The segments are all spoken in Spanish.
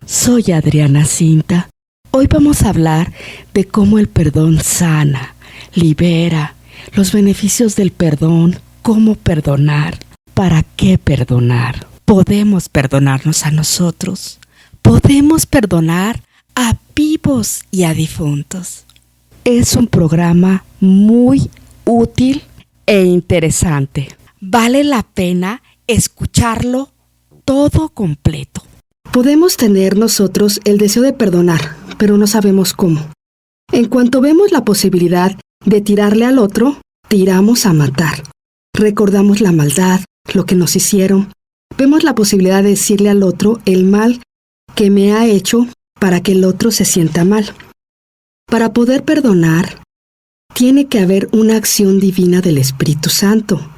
Soy Adriana Cinta. Hoy vamos a hablar de cómo el perdón sana, libera, los beneficios del perdón, cómo perdonar, para qué perdonar. Podemos perdonarnos a nosotros, podemos perdonar a vivos y a difuntos. Es un programa muy útil e interesante. Vale la pena escucharlo todo completo. Podemos tener nosotros el deseo de perdonar, pero no sabemos cómo. En cuanto vemos la posibilidad de tirarle al otro, tiramos a matar. Recordamos la maldad, lo que nos hicieron. Vemos la posibilidad de decirle al otro el mal que me ha hecho para que el otro se sienta mal. Para poder perdonar, tiene que haber una acción divina del Espíritu Santo,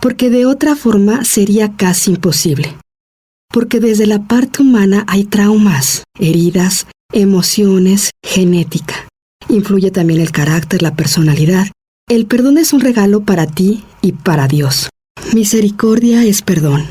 porque de otra forma sería casi imposible. Porque desde la parte humana hay traumas, heridas, emociones, genética. Influye también el carácter, la personalidad. El perdón es un regalo para ti y para Dios. Misericordia es perdón.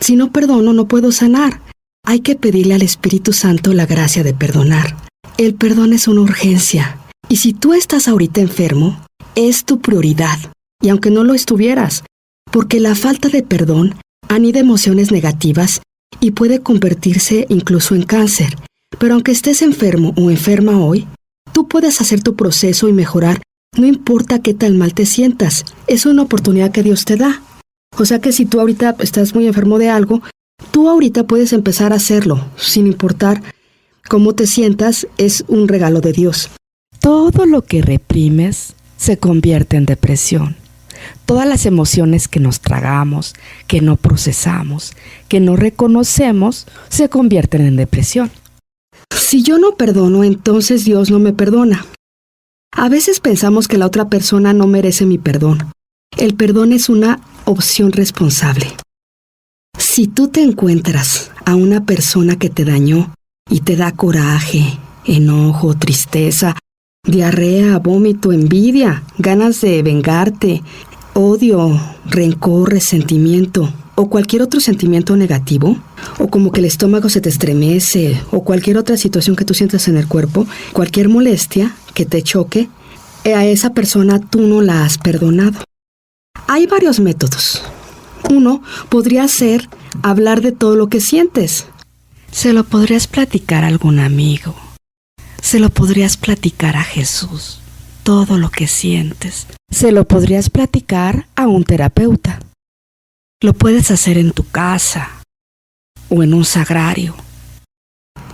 Si no perdono, no puedo sanar. Hay que pedirle al Espíritu Santo la gracia de perdonar. El perdón es una urgencia. Y si tú estás ahorita enfermo, es tu prioridad. Y aunque no lo estuvieras, porque la falta de perdón anida emociones negativas y puede convertirse incluso en cáncer. Pero aunque estés enfermo o enferma hoy, tú puedes hacer tu proceso y mejorar, no importa qué tan mal te sientas. Es una oportunidad que Dios te da. O sea que si tú ahorita estás muy enfermo de algo, tú ahorita puedes empezar a hacerlo, sin importar cómo te sientas, es un regalo de Dios. Todo lo que reprimes se convierte en depresión. Todas las emociones que nos tragamos, que no procesamos, que no reconocemos, se convierten en depresión. Si yo no perdono, entonces Dios no me perdona. A veces pensamos que la otra persona no merece mi perdón. El perdón es una opción responsable. Si tú te encuentras a una persona que te dañó y te da coraje, enojo, tristeza, diarrea, vómito, envidia, ganas de vengarte, odio, rencor, resentimiento o cualquier otro sentimiento negativo, o como que el estómago se te estremece, o cualquier otra situación que tú sientas en el cuerpo, cualquier molestia que te choque, a esa persona tú no la has perdonado. Hay varios métodos. Uno podría ser hablar de todo lo que sientes. Se lo podrías platicar a algún amigo. Se lo podrías platicar a Jesús. Todo lo que sientes. Se lo podrías platicar a un terapeuta. Lo puedes hacer en tu casa o en un sagrario.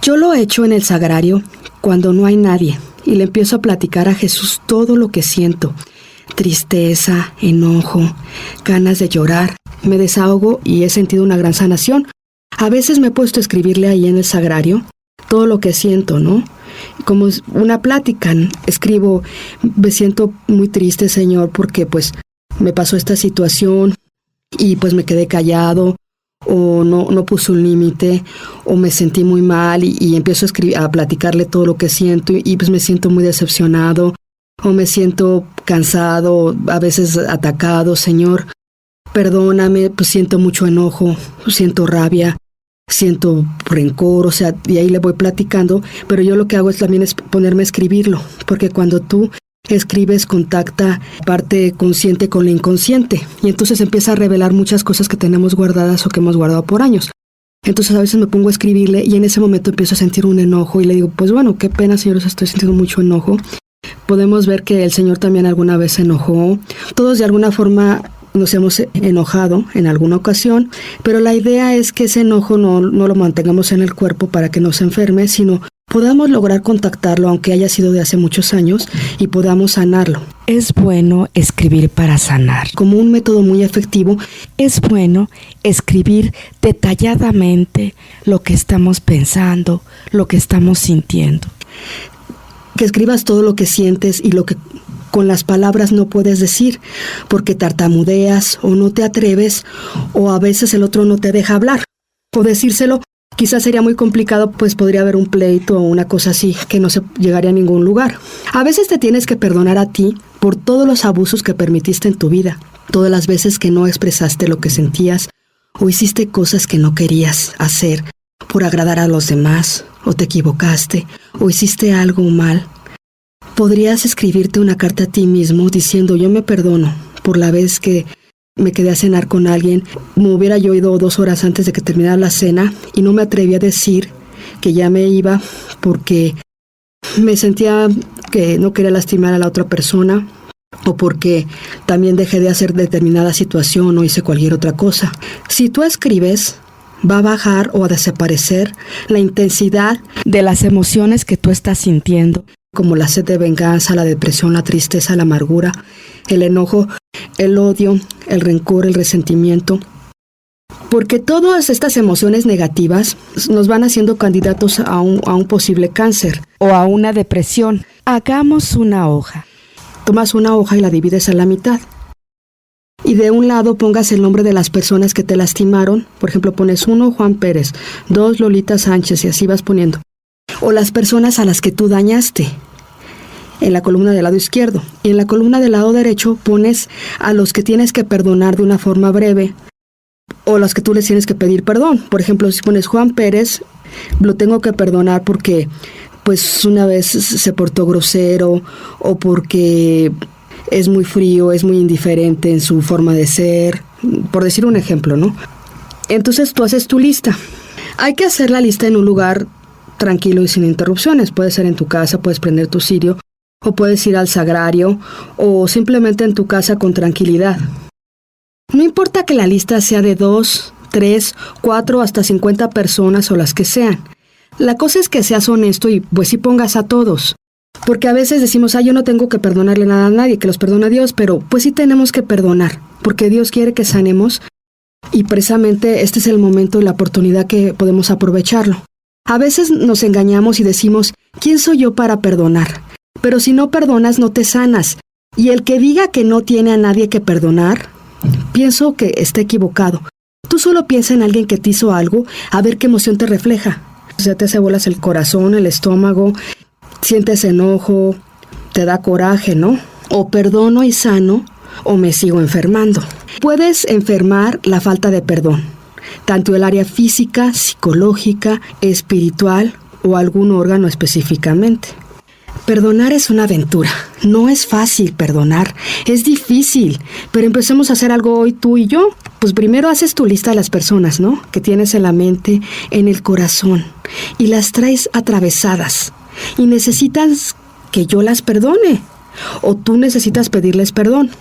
Yo lo he hecho en el sagrario cuando no hay nadie y le empiezo a platicar a Jesús todo lo que siento. Tristeza, enojo, ganas de llorar. Me desahogo y he sentido una gran sanación. A veces me he puesto a escribirle ahí en el sagrario todo lo que siento, ¿no? Como una plática, escribo, me siento muy triste, Señor, porque pues me pasó esta situación y pues me quedé callado, o no puse un límite, o me sentí muy mal y empiezo a platicarle todo lo que siento y pues me siento muy decepcionado, o me siento cansado, a veces atacado, Señor, perdóname, pues siento mucho enojo, siento rabia, siento rencor, o sea, y ahí le voy platicando, pero yo lo que hago también es ponerme a escribirlo, porque cuando tú escribes contacta parte consciente con lo inconsciente, y entonces empieza a revelar muchas cosas que tenemos guardadas o que hemos guardado por años. Entonces a veces me pongo a escribirle y en ese momento empiezo a sentir un enojo y le digo, pues bueno, qué pena, Señor, estoy sintiendo mucho enojo. Podemos ver que el Señor también alguna vez se enojó. Todos de alguna forma nos hemos enojado en alguna ocasión, pero la idea es que ese enojo no lo mantengamos en el cuerpo para que no se enferme, sino podamos lograr contactarlo, aunque haya sido de hace muchos años, y podamos sanarlo. Es bueno escribir para sanar. Como un método muy efectivo, es bueno escribir detalladamente lo que estamos pensando, lo que estamos sintiendo. Que escribas todo lo que sientes y lo que con las palabras no puedes decir, porque tartamudeas o no te atreves, o a veces el otro no te deja hablar. O decírselo quizás sería muy complicado, pues podría haber un pleito o una cosa así que no se llegaría a ningún lugar. A veces te tienes que perdonar a ti por todos los abusos que permitiste en tu vida, todas las veces que no expresaste lo que sentías o hiciste cosas que no querías hacer por agradar a los demás, o te equivocaste, o hiciste algo mal. Podrías escribirte una carta a ti mismo diciendo: yo me perdono por la vez que me quedé a cenar con alguien. Me hubiera yo ido 2 horas antes de que terminara la cena y no me atreví a decir que ya me iba porque me sentía que no quería lastimar a la otra persona, o porque también dejé de hacer determinada situación o hice cualquier otra cosa. Si tú escribes, va a bajar o a desaparecer la intensidad de las emociones que tú estás sintiendo, como la sed de venganza, la depresión, la tristeza, la amargura, el enojo, el odio, el rencor, el resentimiento. Porque todas estas emociones negativas nos van haciendo candidatos a un posible cáncer o a una depresión. Hagamos una hoja. Tomas una hoja y la divides a la mitad. Y de un lado pongas el nombre de las personas que te lastimaron. Por ejemplo, pones 1 Juan Pérez, 2 Lolita Sánchez, y así vas poniendo. O las personas a las que tú dañaste, en la columna del lado izquierdo. Y en la columna del lado derecho pones a los que tienes que perdonar de una forma breve, o los que tú les tienes que pedir perdón. Por ejemplo, si pones Juan Pérez, lo tengo que perdonar porque pues una vez se portó grosero, o porque es muy frío, es muy indiferente en su forma de ser, por decir un ejemplo, ¿no? Entonces tú haces tu lista. Hay que hacer la lista en un lugar tranquilo y sin interrupciones. Puede ser en tu casa, puedes prender tu cirio, o puedes ir al sagrario, o simplemente en tu casa con tranquilidad. No importa que la lista sea de 2, 3, 4, hasta 50 personas o las que sean. La cosa es que seas honesto y pues sí pongas a todos. Porque a veces decimos: yo no tengo que perdonarle nada a nadie, que los perdona Dios, pero pues sí tenemos que perdonar, porque Dios quiere que sanemos, y precisamente este es el momento y la oportunidad que podemos aprovecharlo. A veces nos engañamos y decimos: ¿quién soy yo para perdonar? Pero si no perdonas, no te sanas. Y el que diga que no tiene a nadie que perdonar, pienso que está equivocado. Tú solo piensa en alguien que te hizo algo, a ver qué emoción te refleja. O sea, te hace bolas el corazón, el estómago, sientes enojo, te da coraje, ¿no? O perdono y sano, o me sigo enfermando. Puedes enfermar la falta de perdón, tanto el área física, psicológica, espiritual o algún órgano específicamente. Perdonar es una aventura. No es fácil perdonar, es difícil. Pero empecemos a hacer algo hoy tú y yo. Pues primero haces tu lista de las personas, ¿no?, que tienes en la mente, en el corazón, y las traes atravesadas. Y necesitas que yo las perdone, o tú necesitas pedirles perdón.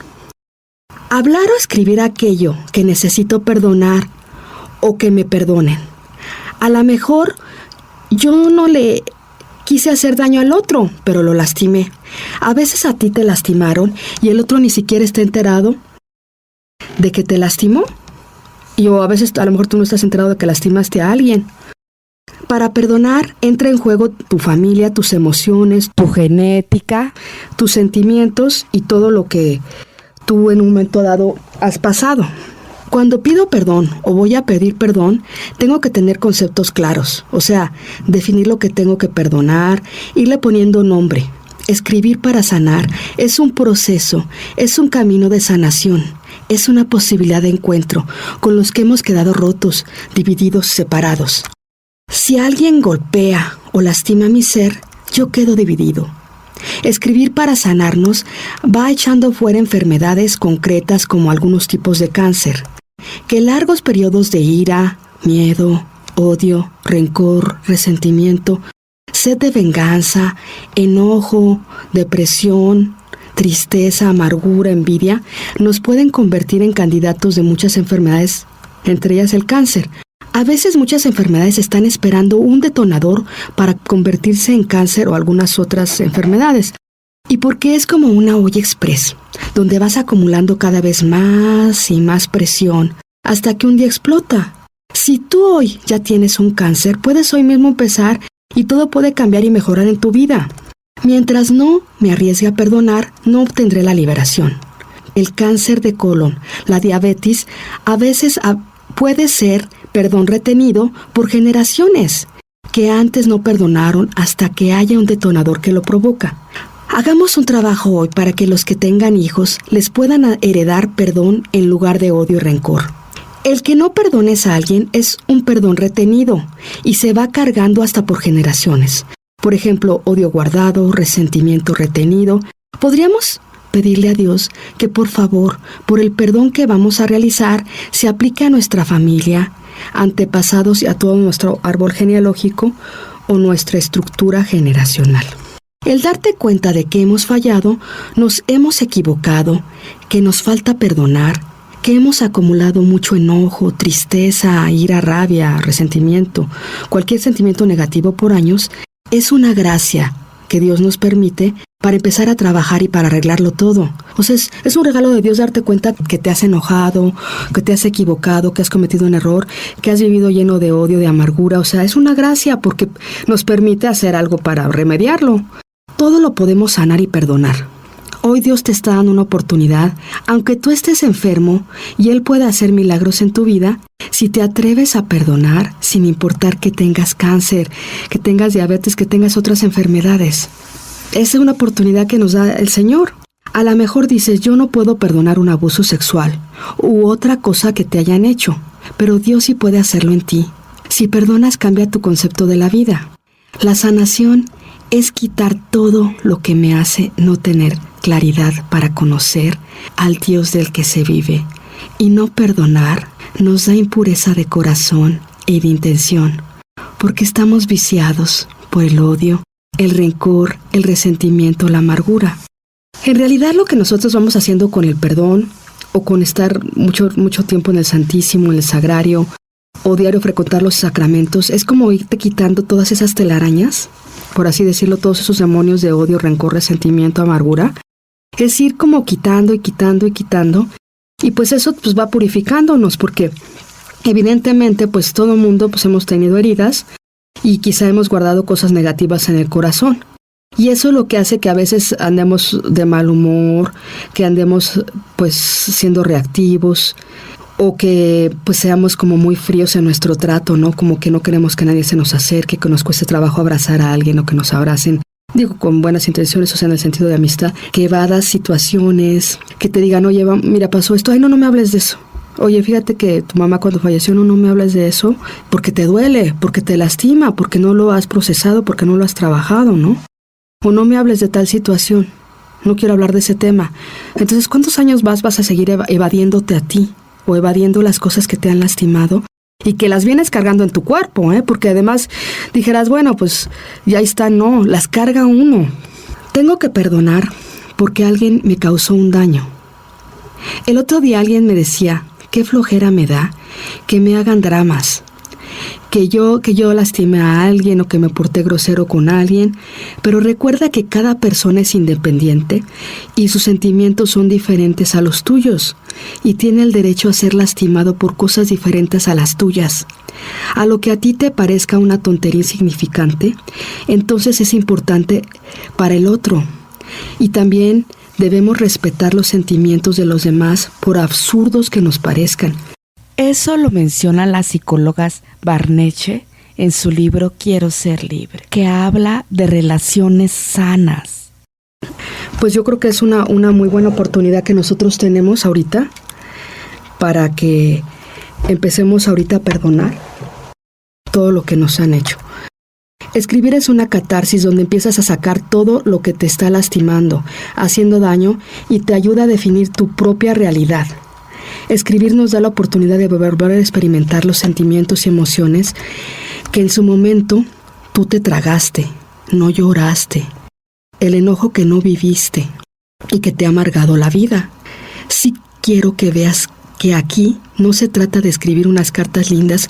Hablar o escribir aquello que necesito perdonar o que me perdonen. A lo mejor yo no le quise hacer daño al otro, pero lo lastimé. A veces a ti te lastimaron y el otro ni siquiera está enterado de que te lastimó. O a veces a lo mejor tú no estás enterado de que lastimaste a alguien. Para perdonar entra en juego tu familia, tus emociones, tu genética, tus sentimientos y todo lo que tú en un momento dado has pasado. Cuando pido perdón o voy a pedir perdón, tengo que tener conceptos claros, o sea, definir lo que tengo que perdonar, irle poniendo nombre. Escribir para sanar es un proceso, es un camino de sanación, es una posibilidad de encuentro con los que hemos quedado rotos, divididos, separados. Si alguien golpea o lastima mi ser, yo quedo dividido. Escribir para sanarnos va echando fuera enfermedades concretas como algunos tipos de cáncer, que largos periodos de ira, miedo, odio, rencor, resentimiento, sed de venganza, enojo, depresión, tristeza, amargura, envidia, nos pueden convertir en candidatos de muchas enfermedades, entre ellas el cáncer. A veces muchas enfermedades están esperando un detonador para convertirse en cáncer o algunas otras enfermedades. Y porque es como una olla express, donde vas acumulando cada vez más y más presión, hasta que un día explota. Si tú hoy ya tienes un cáncer, puedes hoy mismo empezar y todo puede cambiar y mejorar en tu vida. Mientras no me arriesgue a perdonar, no obtendré la liberación. El cáncer de colon, la diabetes, a veces puede ser perdón retenido por generaciones que antes no perdonaron hasta que haya un detonador que lo provoca. Hagamos un trabajo hoy para que los que tengan hijos les puedan heredar perdón en lugar de odio y rencor. El que no perdones a alguien es un perdón retenido y se va cargando hasta por generaciones. Por ejemplo, odio guardado, resentimiento retenido. Podríamos pedirle a Dios que por favor, por el perdón que vamos a realizar, se aplique a nuestra familia, antepasados y a todo nuestro árbol genealógico o nuestra estructura generacional. El darte cuenta de que hemos fallado, nos hemos equivocado, que nos falta perdonar, que hemos acumulado mucho enojo, tristeza, ira, rabia, resentimiento, cualquier sentimiento negativo por años, es una gracia que Dios nos permite para empezar a trabajar y para arreglarlo todo. O sea, es un regalo de Dios darte cuenta que te has enojado, que te has equivocado, que has cometido un error, que has vivido lleno de odio, de amargura. O sea, es una gracia porque nos permite hacer algo para remediarlo. Todo lo podemos sanar y perdonar. Hoy Dios te está dando una oportunidad, aunque tú estés enfermo y Él pueda hacer milagros en tu vida, si te atreves a perdonar, sin importar que tengas cáncer, que tengas diabetes, que tengas otras enfermedades. Esa es una oportunidad que nos da el Señor. A lo mejor dices, yo no puedo perdonar un abuso sexual u otra cosa que te hayan hecho, pero Dios sí puede hacerlo en ti. Si perdonas, cambia tu concepto de la vida. La sanación es quitar todo lo que me hace no tener claridad para conocer al Dios del que se vive. Y no perdonar nos da impureza de corazón y de intención, porque estamos viciados por el odio, el rencor, el resentimiento, la amargura. En realidad lo que nosotros vamos haciendo con el perdón, o con estar mucho tiempo en el Santísimo, en el Sagrario, o diario frecuentar los sacramentos, es como irte quitando todas esas telarañas, por así decirlo, todos esos demonios de odio, rencor, resentimiento, amargura. Es ir como quitando y quitando y quitando, y pues eso pues va purificándonos, porque evidentemente pues todo mundo pues hemos tenido heridas y quizá hemos guardado cosas negativas en el corazón. Y eso es lo que hace que a veces andemos de mal humor, que andemos pues siendo reactivos, o que pues seamos como muy fríos en nuestro trato, ¿no? Como que no queremos que nadie se nos acerque, que nos cueste trabajo abrazar a alguien o que nos abracen. Digo, con buenas intenciones, o sea, en el sentido de amistad, que evadas situaciones, que te digan, oye, mira, pasó esto, ay, no me hables de eso. Oye, fíjate que tu mamá cuando falleció, no me hables de eso, porque te duele, porque te lastima, porque no lo has procesado, porque no lo has trabajado, ¿no? O no me hables de tal situación, no quiero hablar de ese tema. Entonces, ¿cuántos años vas a seguir evadiéndote a ti? O evadiendo las cosas que te han lastimado y que las vienes cargando en tu cuerpo, porque además dijeras, bueno, pues ya está, no, las carga uno. Tengo que perdonar porque alguien me causó un daño. El otro día alguien me decía, qué flojera me da que me hagan dramas, que yo lastimé a alguien o que me porté grosero con alguien, pero recuerda que cada persona es independiente y sus sentimientos son diferentes a los tuyos y tiene el derecho a ser lastimado por cosas diferentes a las tuyas. A lo que a ti te parezca una tontería insignificante, entonces es importante para el otro. Y también debemos respetar los sentimientos de los demás por absurdos que nos parezcan. Eso lo mencionan las psicólogas Barneche en su libro Quiero ser libre, que habla de relaciones sanas. Pues yo creo que es una muy buena oportunidad que nosotros tenemos ahorita para que empecemos ahorita a perdonar todo lo que nos han hecho. Escribir es una catarsis donde empiezas a sacar todo lo que te está lastimando, haciendo daño y te ayuda a definir tu propia realidad. Escribir nos da la oportunidad de volver a experimentar los sentimientos y emociones que en su momento tú te tragaste, no lloraste, el enojo que no viviste y que te ha amargado la vida. Sí quiero que veas que aquí no se trata de escribir unas cartas lindas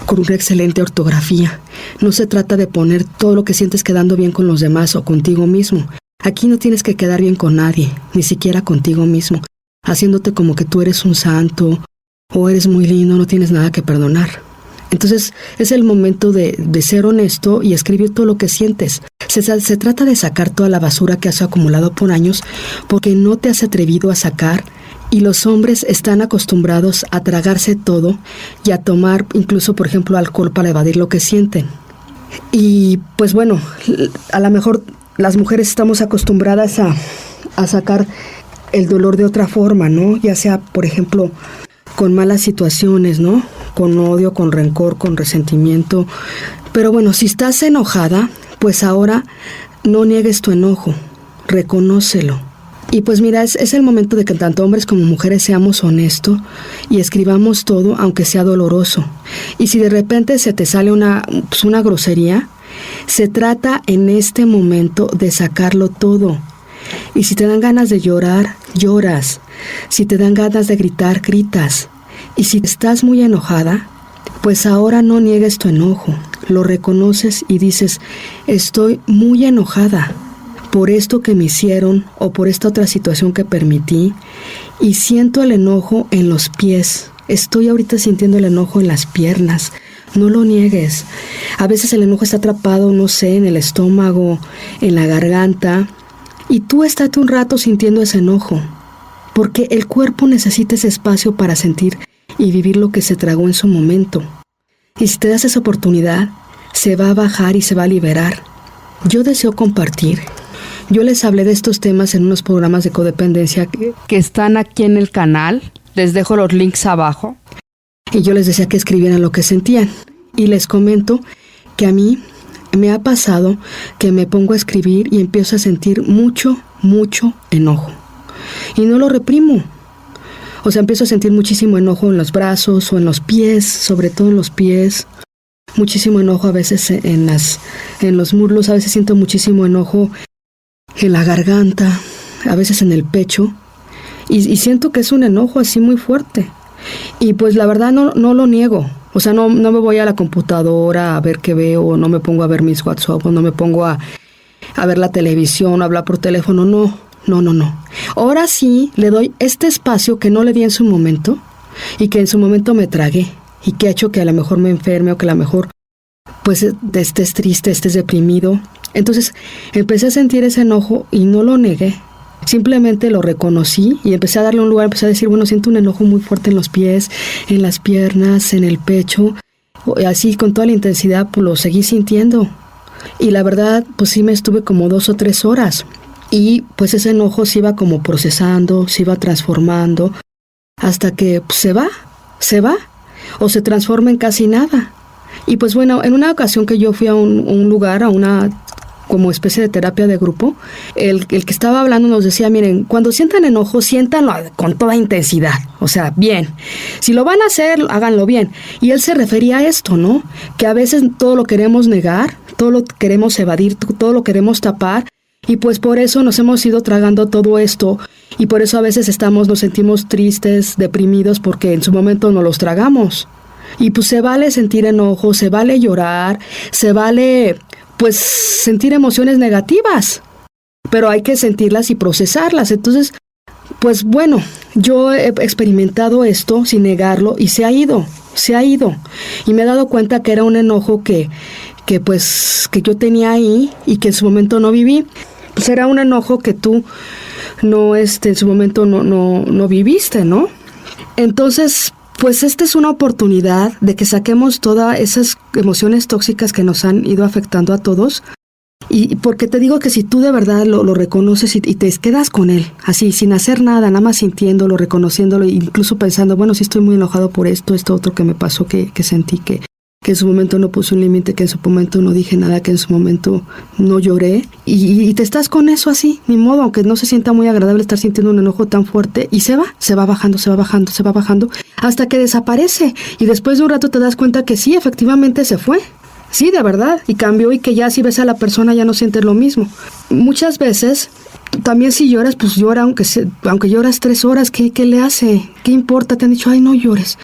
con una excelente ortografía. No se trata de poner todo lo que sientes quedando bien con los demás o contigo mismo. Aquí no tienes que quedar bien con nadie, ni siquiera contigo mismo, haciéndote como que tú eres un santo o eres muy lindo, no tienes nada que perdonar. Entonces es el momento de ser honesto y escribir todo lo que sientes. Se trata de sacar toda la basura que has acumulado por años porque no te has atrevido a sacar, y los hombres están acostumbrados a tragarse todo y a tomar incluso, por ejemplo, alcohol para evadir lo que sienten. Y pues bueno, a lo mejor las mujeres estamos acostumbradas a sacar el dolor de otra forma, ¿no? Ya sea, por ejemplo, con malas situaciones, ¿no? Con odio, con rencor, con resentimiento. Pero bueno, si estás enojada, pues ahora no niegues tu enojo, reconócelo. Y pues mira, es el momento de que tanto hombres como mujeres seamos honestos y escribamos todo, aunque sea doloroso. Y si de repente se te sale una grosería, se trata en este momento de sacarlo todo. Y si te dan ganas de llorar, lloras. Si te dan ganas de gritar, gritas. Y si estás muy enojada, pues ahora no niegues tu enojo. Lo reconoces y dices, estoy muy enojada por esto que me hicieron o por esta otra situación que permití, y siento el enojo en los pies. Estoy ahorita sintiendo el enojo en las piernas. No lo niegues. A veces el enojo está atrapado, no sé, en el estómago, en la garganta, y tú estate un rato sintiendo ese enojo, porque el cuerpo necesita ese espacio para sentir y vivir lo que se tragó en su momento. Y si te das esa oportunidad, se va a bajar y se va a liberar. Yo deseo compartir. Yo les hablé de estos temas en unos programas de codependencia que están aquí en el canal. Les dejo los links abajo. Y yo les decía que escribieran lo que sentían. Y les comento que a mí me ha pasado que me pongo a escribir y empiezo a sentir mucho, mucho enojo. Y no lo reprimo. O sea, empiezo a sentir muchísimo enojo en los brazos o en los pies, sobre todo en los pies. Muchísimo enojo a veces en los muslos, a veces siento muchísimo enojo en la garganta, a veces en el pecho. Y siento que es un enojo así muy fuerte. Y pues la verdad no lo niego. O sea, no me voy a la computadora a ver qué veo, o no me pongo a ver mis WhatsApp, o no me pongo a ver la televisión, a hablar por teléfono. No. Ahora sí le doy este espacio que no le di en su momento y que en su momento me tragué y que ha hecho que a lo mejor me enferme o que a lo mejor pues estés triste, estés deprimido. Entonces empecé a sentir ese enojo y no lo negué. Simplemente lo reconocí y empecé a darle un lugar, empecé a decir, bueno, siento un enojo muy fuerte en los pies, en las piernas, en el pecho. Así con toda la intensidad pues lo seguí sintiendo. Y la verdad, pues sí me estuve como 2 o 3 horas. Y pues ese enojo se iba como procesando, se iba transformando, hasta que pues, se va, o se transforma en casi nada. Y pues bueno, en una ocasión que yo fui a un lugar, a una como especie de terapia de grupo, el que estaba hablando nos decía, miren, cuando sientan enojo, siéntanlo con toda intensidad, o sea, bien. Si lo van a hacer, háganlo bien. Y él se refería a esto, ¿no? Que a veces todo lo queremos negar, todo lo queremos evadir, todo lo queremos tapar, y pues por eso nos hemos ido tragando todo esto, y por eso a veces nos sentimos tristes, deprimidos, porque en su momento nos los tragamos. Y pues se vale sentir enojo, se vale llorar, se vale pues sentir emociones negativas, pero hay que sentirlas y procesarlas. Entonces, pues bueno, yo he experimentado esto sin negarlo y se ha ido. Y me he dado cuenta que era un enojo que yo tenía ahí y que en su momento no viví. Pues era un enojo que tú no en su momento no viviste, ¿no? Entonces, pues esta es una oportunidad de que saquemos todas esas emociones tóxicas que nos han ido afectando a todos. Y porque te digo que si tú de verdad lo reconoces y te quedas con él, así, sin hacer nada, nada más sintiéndolo, reconociéndolo, incluso pensando, bueno, sí estoy muy enojado por esto otro que me pasó, que sentí que en su momento no puse un límite, que en su momento no dije nada, que en su momento no lloré. Y te estás con eso así, ni modo, aunque no se sienta muy agradable estar sintiendo un enojo tan fuerte, y se va bajando, hasta que desaparece. Y después de un rato te das cuenta que sí, efectivamente se fue. Sí, de verdad, y cambió, y que ya si ves a la persona ya no sientes lo mismo. Muchas veces, también si lloras, pues llora, aunque lloras 3 horas, ¿qué le hace? ¿Qué importa? Te han dicho, ay, no llores.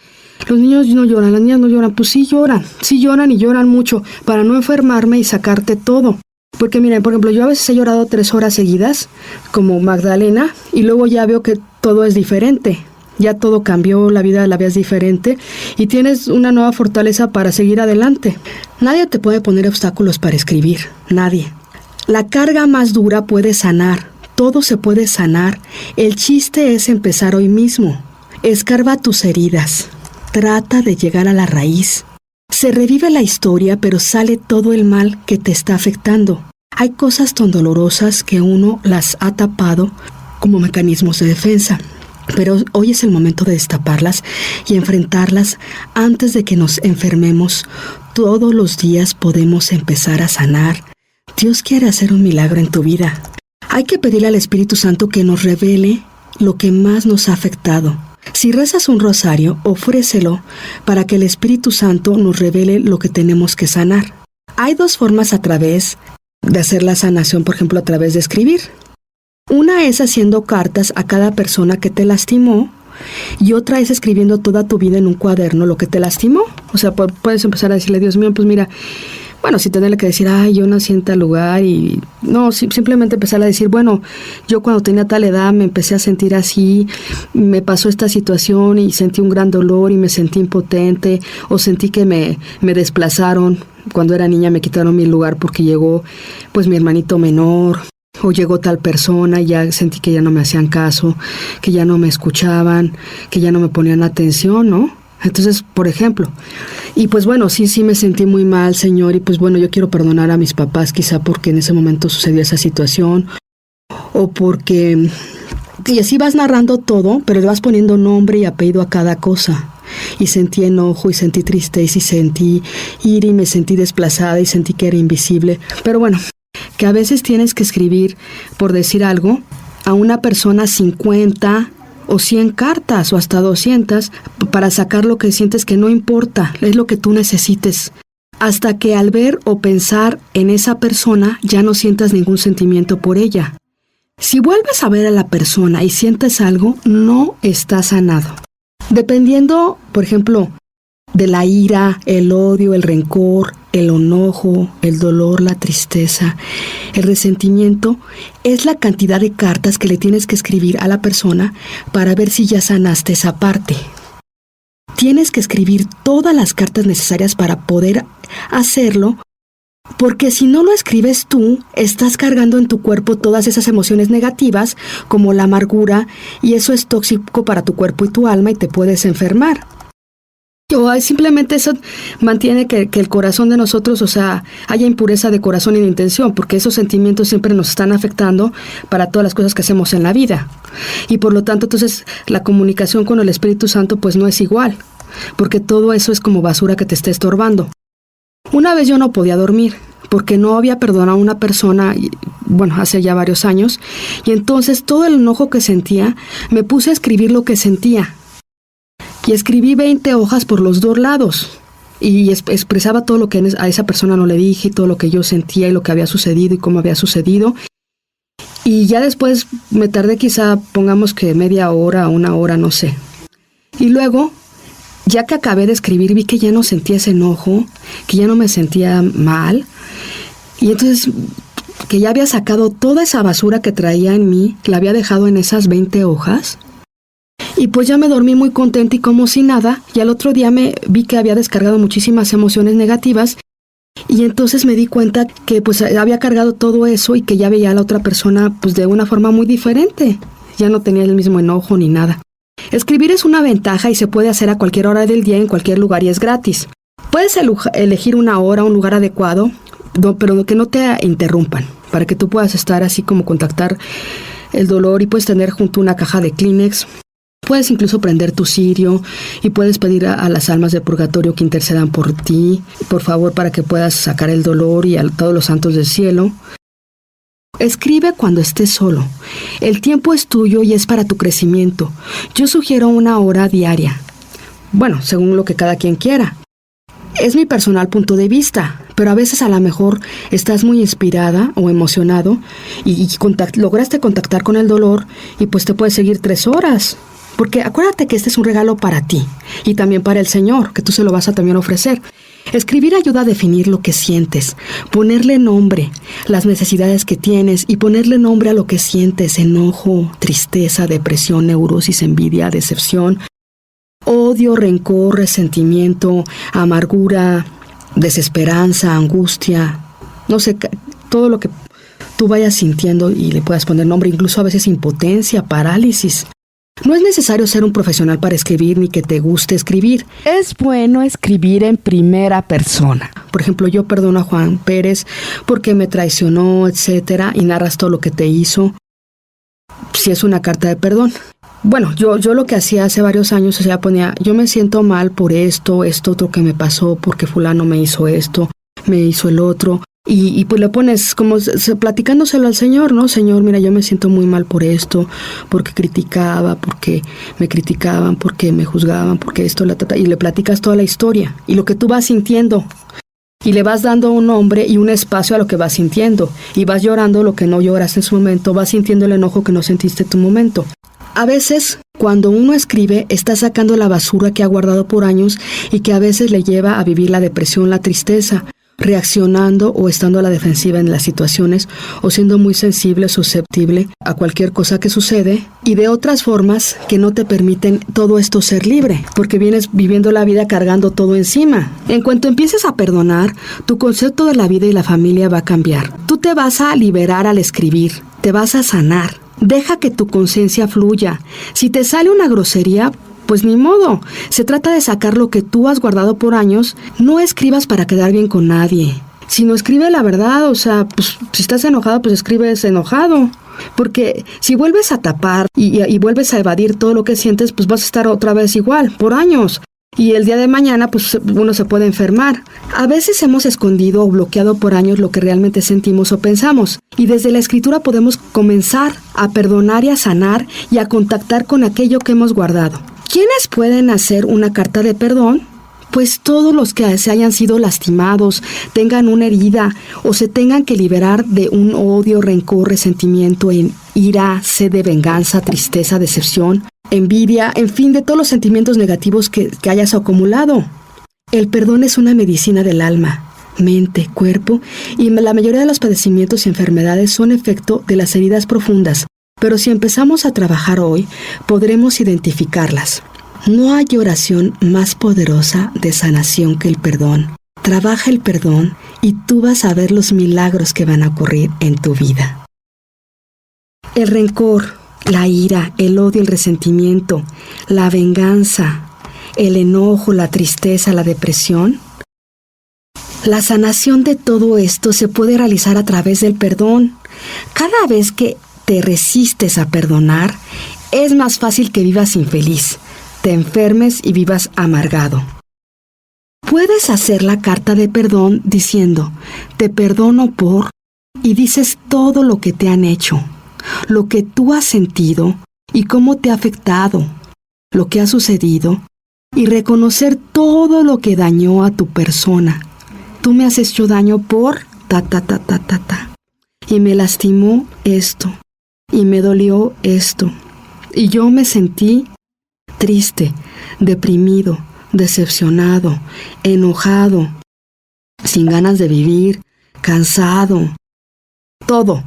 Los niños no lloran, las niñas no lloran. Pues sí lloran y lloran mucho para no enfermarme y sacarte todo. Porque miren, por ejemplo, yo a veces he llorado 3 horas seguidas, como Magdalena, y luego ya veo que todo es diferente. Ya todo cambió, la vida es diferente y tienes una nueva fortaleza para seguir adelante. Nadie te puede poner obstáculos para escribir, nadie. La carga más dura puede sanar, todo se puede sanar. El chiste es empezar hoy mismo. Escarba tus heridas. Trata de llegar a la raíz. Se revive la historia, pero sale todo el mal que te está afectando. Hay cosas tan dolorosas que uno las ha tapado como mecanismos de defensa. Pero hoy es el momento de destaparlas y enfrentarlas antes de que nos enfermemos. Todos los días podemos empezar a sanar. Dios quiere hacer un milagro en tu vida. Hay que pedirle al Espíritu Santo que nos revele lo que más nos ha afectado. Si rezas un rosario, ofrécelo para que el Espíritu Santo nos revele lo que tenemos que sanar. Hay 2 formas a través de hacer la sanación, por ejemplo, a través de escribir. Una es haciendo cartas a cada persona que te lastimó y otra es escribiendo toda tu vida en un cuaderno lo que te lastimó. O sea, puedes empezar a decirle, Dios mío, pues mira, bueno, sin tenerle que decir, ay, yo nací en tal lugar y... No, simplemente empezar a decir, bueno, yo cuando tenía tal edad me empecé a sentir así, me pasó esta situación y sentí un gran dolor y me sentí impotente, o sentí que me desplazaron. Cuando era niña me quitaron mi lugar porque llegó, pues, mi hermanito menor, o llegó tal persona y ya sentí que ya no me hacían caso, que ya no me escuchaban, que ya no me ponían atención, ¿no? Entonces, por ejemplo, y pues bueno, sí me sentí muy mal, Señor, y pues bueno, yo quiero perdonar a mis papás quizá porque en ese momento sucedió esa situación, o porque... Y así vas narrando todo, pero le vas poniendo nombre y apellido a cada cosa. Y sentí enojo, y sentí tristeza, y sentí ira, y me sentí desplazada, y sentí que era invisible. Pero bueno, que a veces tienes que escribir, por decir algo, a una persona 50 o 100 cartas o hasta 200 para sacar lo que sientes que no importa, es lo que tú necesites, hasta que al ver o pensar en esa persona ya no sientas ningún sentimiento por ella. Si vuelves a ver a la persona y sientes algo, no está sanado. Dependiendo, por ejemplo, de la ira, el odio, el rencor, el enojo, el dolor, la tristeza, el resentimiento, es la cantidad de cartas que le tienes que escribir a la persona para ver si ya sanaste esa parte. Tienes que escribir todas las cartas necesarias para poder hacerlo, porque si no lo escribes tú, estás cargando en tu cuerpo todas esas emociones negativas, como la amargura, y eso es tóxico para tu cuerpo y tu alma y te puedes enfermar. O simplemente eso mantiene que el corazón de nosotros, o sea, haya impureza de corazón y de intención, porque esos sentimientos siempre nos están afectando para todas las cosas que hacemos en la vida. Y por lo tanto, entonces, la comunicación con el Espíritu Santo pues no es igual, porque todo eso es como basura que te está estorbando. Una vez yo no podía dormir, porque no había perdonado a una persona, bueno, hace ya varios años, y entonces todo el enojo que sentía, me puse a escribir lo que sentía. Y escribí 20 hojas por los 2 lados. Y expresaba todo lo que a esa persona no le dije, todo lo que yo sentía y lo que había sucedido y cómo había sucedido. Y ya después me tardé quizá, pongamos que media hora, 1 hora, no sé. Y luego, ya que acabé de escribir, vi que ya no sentía ese enojo, que ya no me sentía mal. Y entonces, que ya había sacado toda esa basura que traía en mí, la había dejado en esas 20 hojas. Y pues ya me dormí muy contenta y como si nada, y al otro día me vi que había descargado muchísimas emociones negativas, y entonces me di cuenta que pues había cargado todo eso y que ya veía a la otra persona pues de una forma muy diferente. Ya no tenía el mismo enojo ni nada. Escribir es una ventaja y se puede hacer a cualquier hora del día en cualquier lugar y es gratis. Puedes elegir una hora, un lugar adecuado, pero que no te interrumpan, para que tú puedas estar así como contactar el dolor, y puedes tener junto una caja de Kleenex. Puedes incluso prender tu cirio y puedes pedir a las almas del purgatorio que intercedan por ti, por favor, para que puedas sacar el dolor, y a todos los santos del cielo. Escribe cuando estés solo. El tiempo es tuyo y es para tu crecimiento. Yo sugiero 1 hora diaria. Bueno, según lo que cada quien quiera. Es mi personal punto de vista, pero a veces a lo mejor estás muy inspirada o emocionado y lograste contactar con el dolor y pues te puedes seguir 3 horas. Porque acuérdate que este es un regalo para ti y también para el Señor, que tú se lo vas a también ofrecer. Escribir ayuda a definir lo que sientes, ponerle nombre, las necesidades que tienes y ponerle nombre a lo que sientes: enojo, tristeza, depresión, neurosis, envidia, decepción, odio, rencor, resentimiento, amargura, desesperanza, angustia, no sé, todo lo que tú vayas sintiendo y le puedas poner nombre, incluso a veces impotencia, parálisis. No es necesario ser un profesional para escribir ni que te guste escribir. Es bueno escribir en primera persona. Por ejemplo, yo perdono a Juan Pérez porque me traicionó, etcétera, y narras todo lo que te hizo. Si es una carta de perdón. Bueno, yo lo que hacía hace varios años, o sea, ponía, yo me siento mal por esto otro que me pasó, porque fulano me hizo esto, me hizo el otro. Y pues le pones como platicándoselo al Señor, ¿no? Señor, mira, yo me siento muy mal por esto, porque criticaba, porque me criticaban, porque me juzgaban, porque esto, y le platicas toda la historia y lo que tú vas sintiendo. Y le vas dando un nombre y un espacio a lo que vas sintiendo. Y vas llorando lo que no lloras en su momento, vas sintiendo el enojo que no sentiste en tu momento. A veces, cuando uno escribe, está sacando la basura que ha guardado por años y que a veces le lleva a vivir la depresión, la tristeza, reaccionando o estando a la defensiva en las situaciones o siendo muy sensible, susceptible a cualquier cosa que sucede y de otras formas que no te permiten todo esto ser libre, porque vienes viviendo la vida cargando todo encima. En cuanto empieces a perdonar, tu concepto de la vida y la familia va a cambiar. Tú te vas a liberar al escribir, te vas a sanar. Deja que tu conciencia fluya. Si te sale una grosería, pues ni modo. Se trata de sacar lo que tú has guardado por años. No escribas para quedar bien con nadie, sino escribe la verdad. O sea, pues si estás enojado, pues escribes enojado. Porque si vuelves a tapar y vuelves a evadir todo lo que sientes, pues vas a estar otra vez igual, por años. Y el día de mañana, pues uno se puede enfermar. A veces hemos escondido o bloqueado por años lo que realmente sentimos o pensamos. Y desde la escritura podemos comenzar a perdonar y a sanar y a contactar con aquello que hemos guardado. ¿Quiénes pueden hacer una carta de perdón? Pues todos los que se hayan sido lastimados, tengan una herida o se tengan que liberar de un odio, rencor, resentimiento, ira, sed de venganza, tristeza, decepción, envidia, en fin, de todos los sentimientos negativos que hayas acumulado. El perdón es una medicina del alma, mente, cuerpo, y la mayoría de los padecimientos y enfermedades son efecto de las heridas profundas. Pero si empezamos a trabajar hoy, podremos identificarlas. No hay oración más poderosa de sanación que el perdón. Trabaja el perdón y tú vas a ver los milagros que van a ocurrir en tu vida. El rencor, la ira, el odio, el resentimiento, la venganza, el enojo, la tristeza, la depresión. La sanación de todo esto se puede realizar a través del perdón. Cada vez que te resistes a perdonar, es más fácil que vivas infeliz, te enfermes y vivas amargado. Puedes hacer la carta de perdón diciendo, te perdono por, y dices todo lo que te han hecho, lo que tú has sentido y cómo te ha afectado, lo que ha sucedido, y reconocer todo lo que dañó a tu persona. Tú me has hecho daño por y me lastimó esto, y me dolió esto, y yo me sentí triste, deprimido, decepcionado, enojado, sin ganas de vivir, cansado. Todo.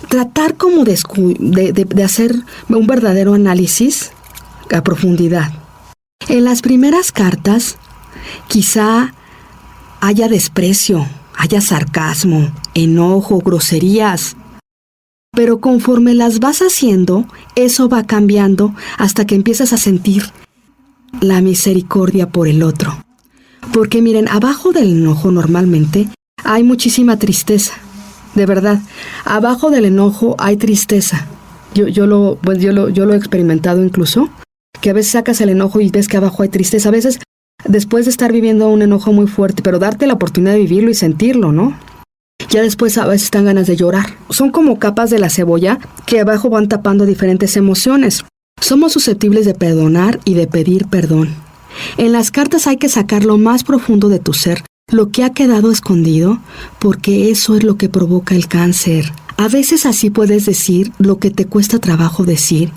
Tratar como de hacer un verdadero análisis a profundidad. En las primeras cartas, quizá haya desprecio, haya sarcasmo, enojo, groserías. Pero conforme las vas haciendo, eso va cambiando hasta que empiezas a sentir la misericordia por el otro. Porque miren, abajo del enojo normalmente hay muchísima tristeza. De verdad, abajo del enojo hay tristeza. Yo lo he experimentado incluso, que a veces sacas el enojo y ves que abajo hay tristeza. A veces, después de estar viviendo un enojo muy fuerte, pero darte la oportunidad de vivirlo y sentirlo, ¿no? Ya después a veces están ganas de llorar. Son como capas de la cebolla que abajo van tapando diferentes emociones. Somos susceptibles de perdonar y de pedir perdón. En las cartas hay que sacar lo más profundo de tu ser, lo que ha quedado escondido, porque eso es lo que provoca el cáncer. A veces así puedes decir lo que te cuesta trabajo decir,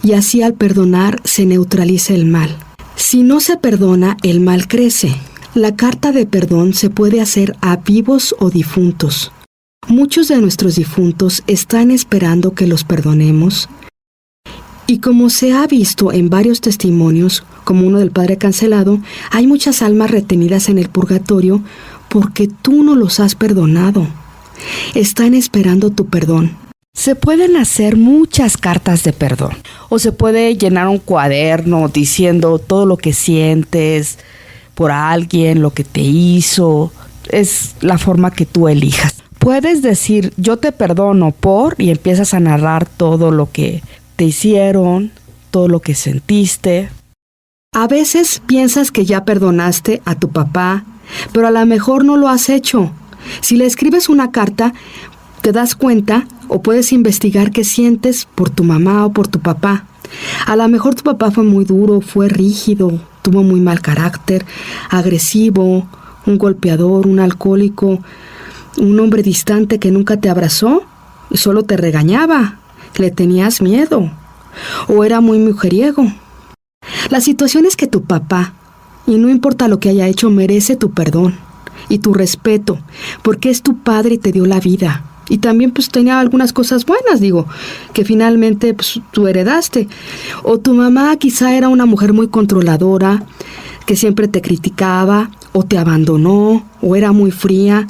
y así al perdonar se neutraliza el mal. Si no se perdona, el mal crece. La carta de perdón se puede hacer a vivos o difuntos. Muchos de nuestros difuntos están esperando que los perdonemos. Y como se ha visto en varios testimonios, como uno del padre cancelado, hay muchas almas retenidas en el purgatorio porque tú no los has perdonado. Están esperando tu perdón. Se pueden hacer muchas cartas de perdón. O se puede llenar un cuaderno diciendo todo lo que sientes por alguien, lo que te hizo. Es la forma que tú elijas. Puedes decir, yo te perdono por, y empiezas a narrar todo lo que te hicieron, todo lo que sentiste. A veces piensas que ya perdonaste a tu papá, pero a lo mejor no lo has hecho. Si le escribes una carta, te das cuenta o puedes investigar qué sientes por tu mamá o por tu papá. A lo mejor tu papá fue muy duro, fue rígido, tuvo muy mal carácter, agresivo, un golpeador, un alcohólico, un hombre distante que nunca te abrazó y solo te regañaba, le tenías miedo, o era muy mujeriego. La situación es que tu papá, y no importa lo que haya hecho, merece tu perdón y tu respeto, porque es tu padre y te dio la vida. Y también pues tenía algunas cosas buenas, que finalmente pues, tú heredaste. O tu mamá quizá era una mujer muy controladora, que siempre te criticaba, o te abandonó, o era muy fría,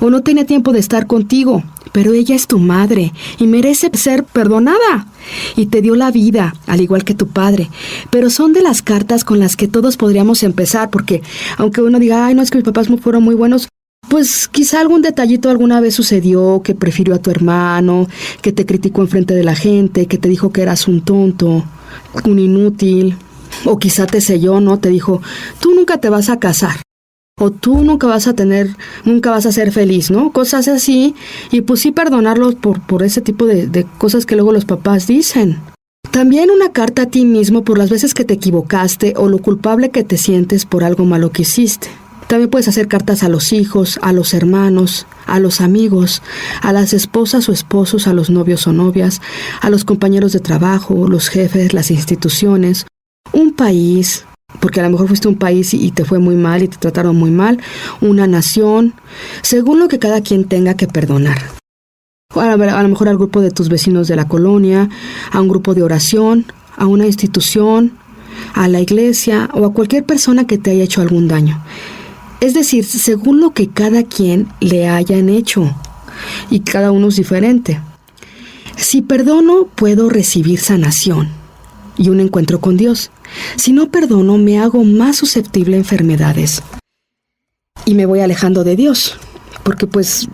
o no tenía tiempo de estar contigo. Pero ella es tu madre y merece ser perdonada. Y te dio la vida, al igual que tu padre. Pero son de las cartas con las que todos podríamos empezar, porque aunque uno diga, ay, no, es que mis papás fueron muy buenos, pues quizá algún detallito alguna vez sucedió, que prefirió a tu hermano, que te criticó enfrente de la gente, que te dijo que eras un tonto, un inútil, o quizá te selló, ¿no? Te dijo, tú nunca te vas a casar, o tú nunca vas a ser feliz, ¿no? Cosas así, y pues sí perdonarlos por ese tipo de cosas que luego los papás dicen. También una carta a ti mismo por las veces que te equivocaste o lo culpable que te sientes por algo malo que hiciste. También puedes hacer cartas a los hijos, a los hermanos, a los amigos, a las esposas o esposos, a los novios o novias, a los compañeros de trabajo, los jefes, las instituciones, un país, porque a lo mejor fuiste a un país y te fue muy mal y te trataron muy mal, una nación, según lo que cada quien tenga que perdonar. A lo mejor al grupo de tus vecinos de la colonia, a un grupo de oración, a una institución, a la iglesia o a cualquier persona que te haya hecho algún daño. Es decir, según lo que cada quien le hayan hecho, y cada uno es diferente. Si perdono, puedo recibir sanación y un encuentro con Dios. Si no perdono, me hago más susceptible a enfermedades y me voy alejando de Dios, porque pues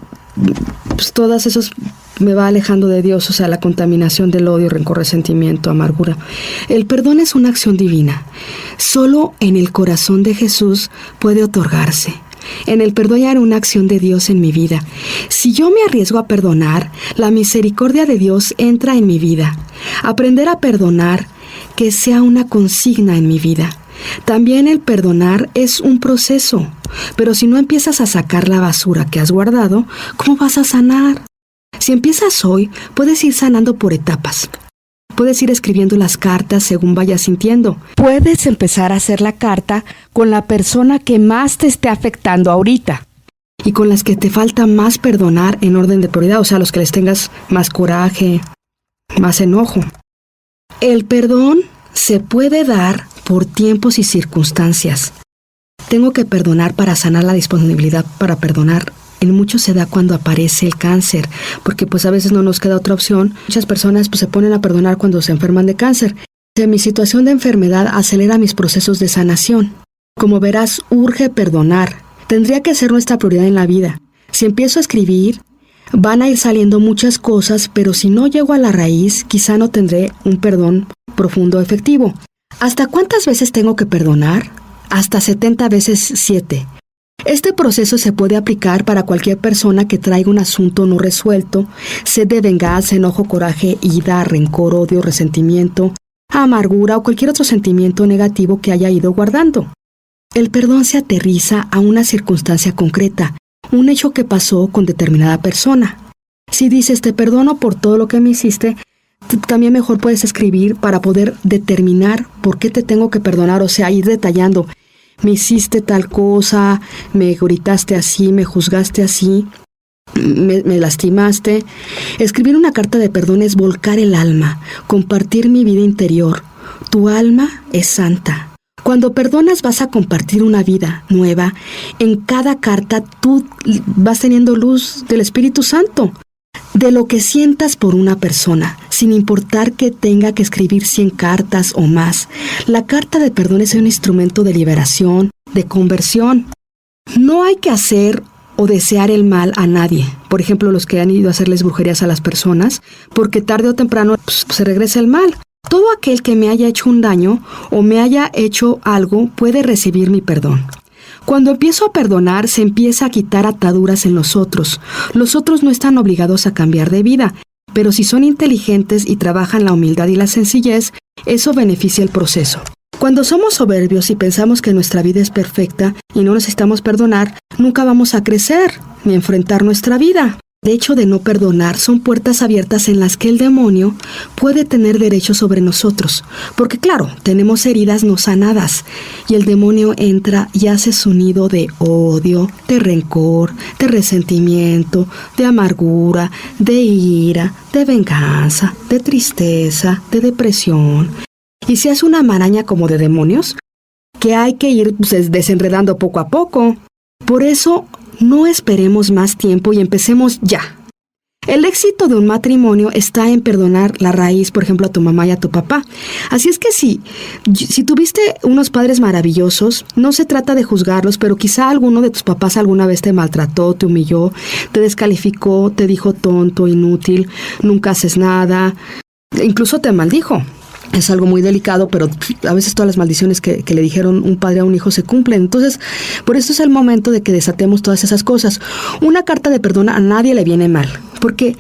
todas esos me va alejando de Dios, o sea, la contaminación del odio, rencor, resentimiento, amargura. El perdón es una acción divina. Solo en el corazón de Jesús puede otorgarse. En el perdón hay una acción de Dios en mi vida. Si yo me arriesgo a perdonar, la misericordia de Dios entra en mi vida. Aprender a perdonar, que sea una consigna en mi vida. También el perdonar es un proceso, pero si no empiezas a sacar la basura que has guardado, ¿cómo vas a sanar? Si empiezas hoy, puedes ir sanando por etapas. Puedes ir escribiendo las cartas según vayas sintiendo. Puedes empezar a hacer la carta con la persona que más te esté afectando ahorita. Y con las que te falta más perdonar en orden de prioridad, o sea, los que les tengas más coraje, más enojo. El perdón se puede dar por tiempos y circunstancias. Tengo que perdonar para sanar. La disponibilidad para perdonar en muchos se da cuando aparece el cáncer, porque pues a veces no nos queda otra opción. Muchas personas pues se ponen a perdonar cuando se enferman de cáncer. Mi situación de enfermedad acelera mis procesos de sanación. Como verás, urge perdonar. Tendría que ser nuestra prioridad en la vida. Si empiezo a escribir, van a ir saliendo muchas cosas, pero si no llego a la raíz, quizá no tendré un perdón profundo efectivo. ¿Hasta cuántas veces tengo que perdonar? Hasta 70 veces 7. Este proceso se puede aplicar para cualquier persona que traiga un asunto no resuelto, sed de venganza, enojo, coraje, ira, rencor, odio, resentimiento, amargura o cualquier otro sentimiento negativo que haya ido guardando. El perdón se aterriza a una circunstancia concreta, un hecho que pasó con determinada persona. Si dices, te perdono por todo lo que me hiciste, también mejor puedes escribir para poder determinar por qué te tengo que perdonar, o sea, ir detallando. Me hiciste tal cosa, me gritaste así, me juzgaste así, me lastimaste. Escribir una carta de perdón es volcar el alma, compartir mi vida interior. Tu alma es santa. Cuando perdonas vas a compartir una vida nueva. En cada carta tú vas teniendo luz del Espíritu Santo. De lo que sientas por una persona, sin importar que tenga que escribir 100 cartas o más. La carta de perdón es un instrumento de liberación, de conversión. No hay que hacer o desear el mal a nadie. Por ejemplo, los que han ido a hacerles brujerías a las personas, porque tarde o temprano se regresa el mal. Todo aquel que me haya hecho un daño o me haya hecho algo puede recibir mi perdón. Cuando empiezo a perdonar, se empieza a quitar ataduras en los otros. Los otros no están obligados a cambiar de vida, pero si son inteligentes y trabajan la humildad y la sencillez, eso beneficia el proceso. Cuando somos soberbios y pensamos que nuestra vida es perfecta y no necesitamos perdonar, nunca vamos a crecer ni enfrentar nuestra vida. El hecho de no perdonar son puertas abiertas en las que el demonio puede tener derecho sobre nosotros, porque claro, tenemos heridas no sanadas, y el demonio entra y hace su nido de odio, de rencor, de resentimiento, de amargura, de ira, de venganza, de tristeza, de depresión, y se hace una maraña como de demonios que hay que ir desenredando poco a poco. Por eso, no esperemos más tiempo y empecemos ya. El éxito de un matrimonio está en perdonar la raíz, por ejemplo, a tu mamá y a tu papá. Así es que si tuviste unos padres maravillosos, no se trata de juzgarlos, pero quizá alguno de tus papás alguna vez te maltrató, te humilló, te descalificó, te dijo tonto, inútil, nunca haces nada, incluso te maldijo. Es algo muy delicado, pero a veces todas las maldiciones que le dijeron un padre a un hijo se cumplen. Entonces, por eso es el momento de que desatemos todas esas cosas. Una carta de perdón a nadie le viene mal, porque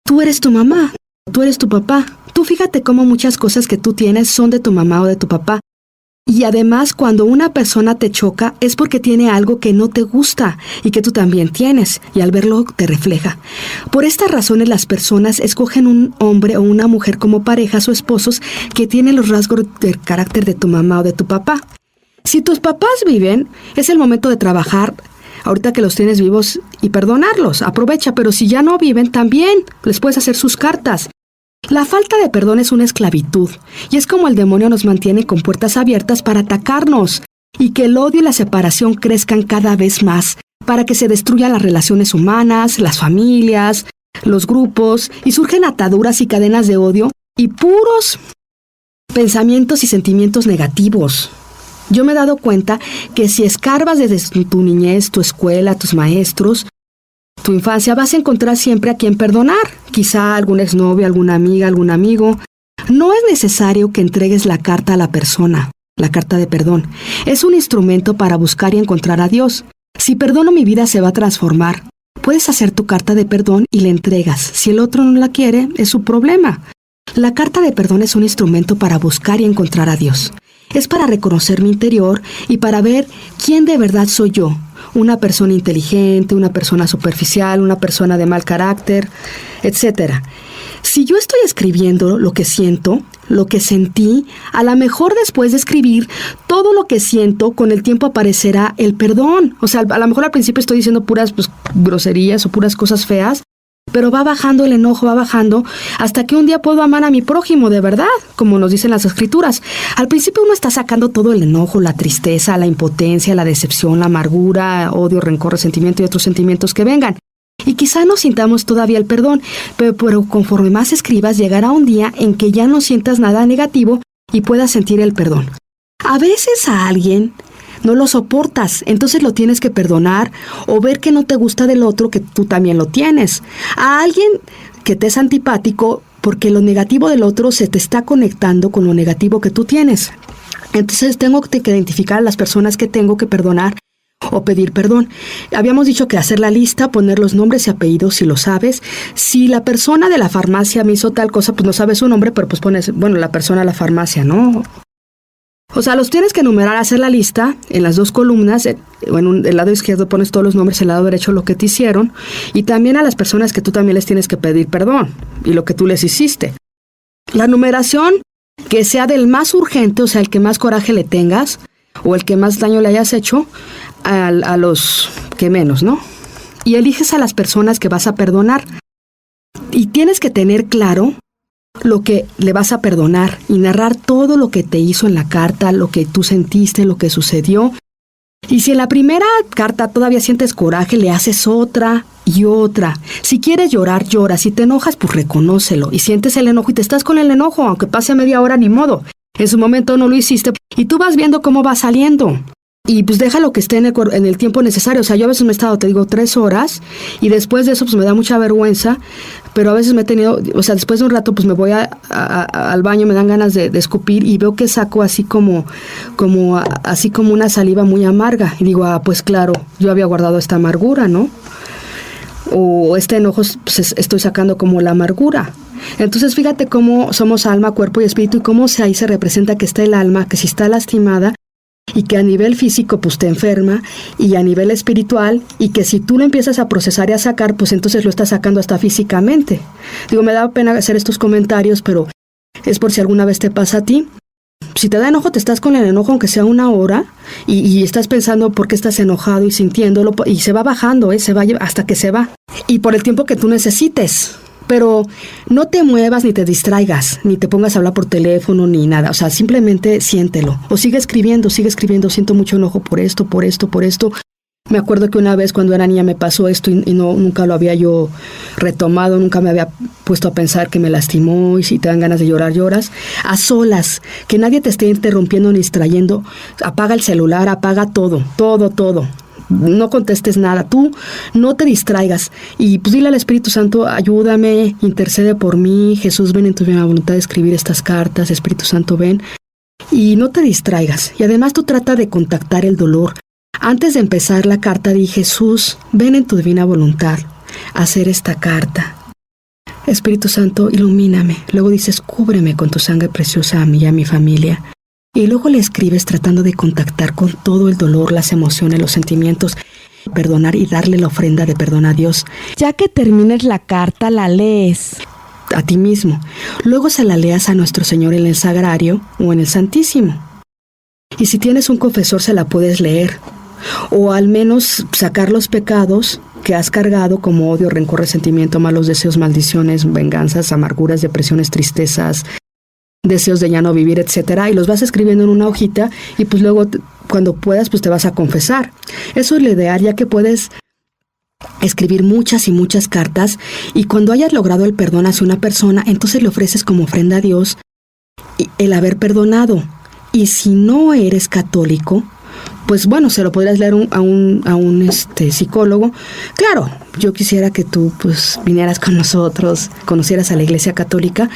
tú eres tu mamá, tú eres tu papá. Tú fíjate cómo muchas cosas que tú tienes son de tu mamá o de tu papá. Y además, cuando una persona te choca, es porque tiene algo que no te gusta y que tú también tienes, y al verlo te refleja. Por estas razones, las personas escogen un hombre o una mujer como parejas o esposos que tienen los rasgos del carácter de tu mamá o de tu papá. Si tus papás viven, es el momento de trabajar ahorita que los tienes vivos y perdonarlos. Aprovecha, pero si ya no viven, también les puedes hacer sus cartas. La falta de perdón es una esclavitud, y es como el demonio nos mantiene con puertas abiertas para atacarnos, y que el odio y la separación crezcan cada vez más, para que se destruyan las relaciones humanas, las familias, los grupos, y surgen ataduras y cadenas de odio, y puros pensamientos y sentimientos negativos. Yo me he dado cuenta que si escarbas desde tu niñez, tu escuela, tus maestros, tu infancia, vas a encontrar siempre a quien perdonar. Quizá algún exnovio, alguna amiga, algún amigo. No es necesario que entregues la carta a la persona, la carta de perdón. Es un instrumento para buscar y encontrar a Dios. Si perdono, mi vida se va a transformar. Puedes hacer tu carta de perdón y la entregas. Si el otro no la quiere, es su problema. La carta de perdón es un instrumento para buscar y encontrar a Dios. Es para reconocer mi interior y para ver quién de verdad soy yo. Una persona inteligente, una persona superficial, una persona de mal carácter, etc. Si yo estoy escribiendo lo que siento, lo que sentí, a lo mejor después de escribir todo lo que siento, con el tiempo aparecerá el perdón. O sea, a lo mejor al principio estoy diciendo puras groserías o puras cosas feas, pero va bajando el enojo, va bajando, hasta que un día puedo amar a mi prójimo de verdad, como nos dicen las escrituras. Al principio uno está sacando todo el enojo, la tristeza, la impotencia, la decepción, la amargura, odio, rencor, resentimiento y otros sentimientos que vengan. Y quizá no sintamos todavía el perdón, pero conforme más escribas, llegará un día en que ya no sientas nada negativo y puedas sentir el perdón. A veces a alguien no lo soportas, entonces lo tienes que perdonar o ver que no te gusta del otro, que tú también lo tienes. A alguien que te es antipático porque lo negativo del otro se te está conectando con lo negativo que tú tienes. Entonces tengo que identificar a las personas que tengo que perdonar o pedir perdón. Habíamos dicho que hacer la lista, poner los nombres y apellidos si lo sabes. Si la persona de la farmacia me hizo tal cosa, pues no sabes su nombre, pero pues pones, la persona de la farmacia, ¿no? O sea, los tienes que enumerar, hacer la lista en las dos columnas. En el lado izquierdo pones todos los nombres, el lado derecho lo que te hicieron. Y también a las personas que tú también les tienes que pedir perdón y lo que tú les hiciste. La numeración que sea del más urgente, o sea, el que más coraje le tengas o el que más daño le hayas hecho, a los que menos, ¿no? Y eliges a las personas que vas a perdonar. Y tienes que tener claro lo que le vas a perdonar y narrar todo lo que te hizo en la carta, lo que tú sentiste, lo que sucedió. Y si en la primera carta todavía sientes coraje, le haces otra y otra. Si quieres llorar, llora. Si te enojas, pues reconócelo. Y sientes el enojo y te estás con el enojo, aunque pase media hora, ni modo. En su momento no lo hiciste y tú vas viendo cómo va saliendo. y pues déjalo que esté en el tiempo necesario. O sea, yo a veces me he estado, te digo, 3 horas y después de eso pues me da mucha vergüenza, pero a veces me he tenido, o sea, después de un rato pues me voy al baño, me dan ganas de escupir y veo que saco así como una saliva muy amarga y digo, pues claro, yo había guardado esta amargura, ¿no? O este enojo, pues estoy sacando como la amargura. Entonces fíjate cómo somos alma, cuerpo y espíritu y cómo ahí se representa que está el alma, que si está lastimada y que a nivel físico pues te enferma y a nivel espiritual y que si tú lo empiezas a procesar y a sacar pues entonces lo estás sacando hasta físicamente. Digo, me da pena hacer estos comentarios, pero es por si alguna vez te pasa a ti. Si te da enojo, te estás con el enojo aunque sea 1 hora y estás pensando por qué estás enojado y sintiéndolo y se va bajando, se va hasta que se va. Y por el tiempo que tú necesites. Pero no te muevas ni te distraigas, ni te pongas a hablar por teléfono ni nada. O sea, simplemente siéntelo. O sigue escribiendo, siento mucho enojo por esto. Me acuerdo que una vez cuando era niña me pasó esto y nunca lo había yo retomado, nunca me había puesto a pensar que me lastimó y si te dan ganas de llorar, lloras. A solas, que nadie te esté interrumpiendo ni distrayendo. Apaga el celular, apaga todo. No contestes nada, tú no te distraigas y pues dile al Espíritu Santo, ayúdame, intercede por mí, Jesús, ven en tu buena voluntad de escribir estas cartas, Espíritu Santo, ven, y no te distraigas. Y además tú trata de contactar el dolor. Antes de empezar la carta di, Jesús, ven en tu divina voluntad a hacer esta carta. Espíritu Santo, ilumíname. Luego dices, cúbreme con tu sangre preciosa a mí y a mi familia. Y luego le escribes tratando de contactar con todo el dolor, las emociones, los sentimientos, perdonar y darle la ofrenda de perdón a Dios. Ya que termines la carta, la lees a ti mismo. Luego se la leas a nuestro Señor en el Sagrario o en el Santísimo. Y si tienes un confesor, se la puedes leer. O al menos sacar los pecados que has cargado como odio, rencor, resentimiento, malos deseos, maldiciones, venganzas, amarguras, depresiones, tristezas, deseos de ya no vivir, etcétera, y los vas escribiendo en una hojita y pues luego cuando puedas pues te vas a confesar. Eso es lo ideal, ya que puedes escribir muchas y muchas cartas y cuando hayas logrado el perdón hacia una persona, entonces le ofreces como ofrenda a Dios el haber perdonado. Y si no eres católico, pues bueno, se lo podrías leer a un psicólogo. Claro, yo quisiera que tú pues vinieras con nosotros, conocieras a la Iglesia Católica,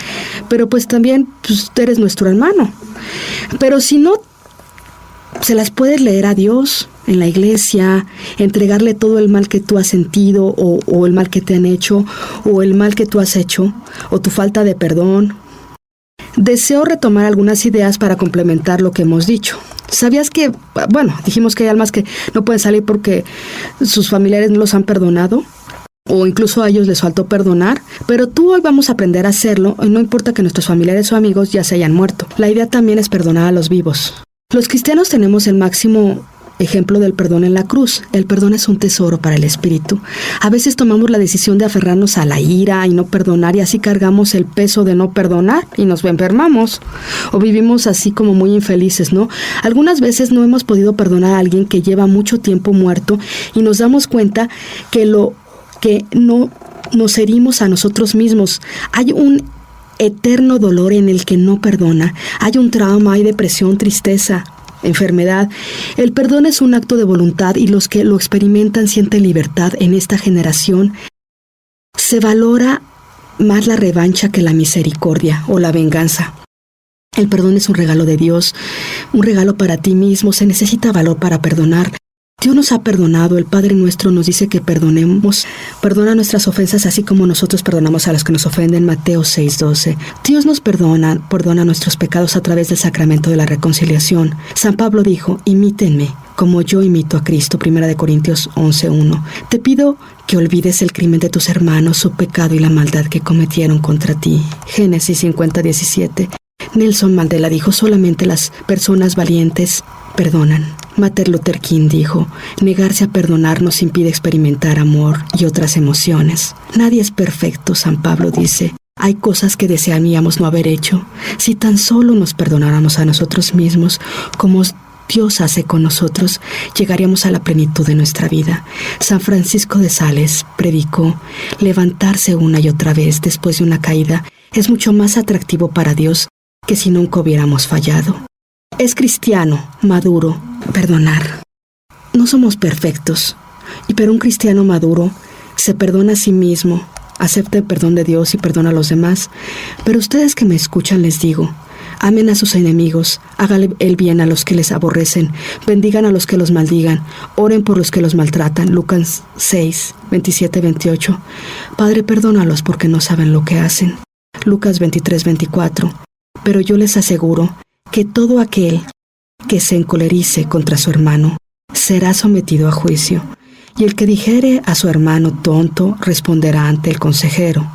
pero pues también pues, eres nuestro hermano. Pero si no, se las puedes leer a Dios en la iglesia, entregarle todo el mal que tú has sentido o el mal que te han hecho o el mal que tú has hecho o tu falta de perdón. Deseo retomar algunas ideas para complementar lo que hemos dicho. ¿Sabías que, bueno, dijimos que hay almas que no pueden salir porque sus familiares no los han perdonado? O incluso a ellos les faltó perdonar, pero tú hoy vamos a aprender a hacerlo y no importa que nuestros familiares o amigos ya se hayan muerto. La idea también es perdonar a los vivos. Los cristianos tenemos el máximo ejemplo del perdón en la cruz. El perdón es un tesoro para el espíritu. A veces tomamos la decisión de aferrarnos a la ira y no perdonar y así cargamos el peso de no perdonar y nos enfermamos o vivimos así como muy infelices, ¿no? Algunas veces no hemos podido perdonar a alguien que lleva mucho tiempo muerto y nos damos cuenta que no nos herimos a nosotros mismos. Hay un eterno dolor en el que no perdona. Hay un trauma, hay depresión, tristeza, enfermedad. El perdón es un acto de voluntad y los que lo experimentan sienten libertad. En esta generación se valora más la revancha que la misericordia o la venganza. El perdón es un regalo de Dios, un regalo para ti mismo. Se necesita valor para perdonar. Dios nos ha perdonado. El Padre nuestro nos dice que perdonemos. Perdona nuestras ofensas así como nosotros perdonamos a los que nos ofenden. Mateo 6:12. Dios nos perdona nuestros pecados a través del sacramento de la reconciliación. San Pablo dijo, imítenme como yo imito a Cristo. 1 Corintios 11:1. Te pido que olvides el crimen de tus hermanos, su pecado y la maldad que cometieron contra ti. Génesis 50:17. Nelson Mandela dijo, solamente las personas valientes perdonan. Martin Luther King dijo, negarse a perdonar nos impide experimentar amor y otras emociones. Nadie es perfecto, San Pablo dice. Hay cosas que desearíamos no haber hecho. Si tan solo nos perdonáramos a nosotros mismos, como Dios hace con nosotros, llegaríamos a la plenitud de nuestra vida. San Francisco de Sales predicó, levantarse una y otra vez después de una caída es mucho más atractivo para Dios que si nunca hubiéramos fallado. Es cristiano, maduro, perdonar. No somos perfectos, pero un cristiano maduro se perdona a sí mismo, acepta el perdón de Dios y perdona a los demás. Pero ustedes que me escuchan les digo, amen a sus enemigos, háganle el bien a los que les aborrecen, bendigan a los que los maldigan, oren por los que los maltratan. Lucas 6, 27, 28. Padre, perdónalos porque no saben lo que hacen. Lucas 23, 24. Pero yo les aseguro que todo aquel que se encolerice contra su hermano será sometido a juicio, y el que dijere a su hermano tonto responderá ante el consejero.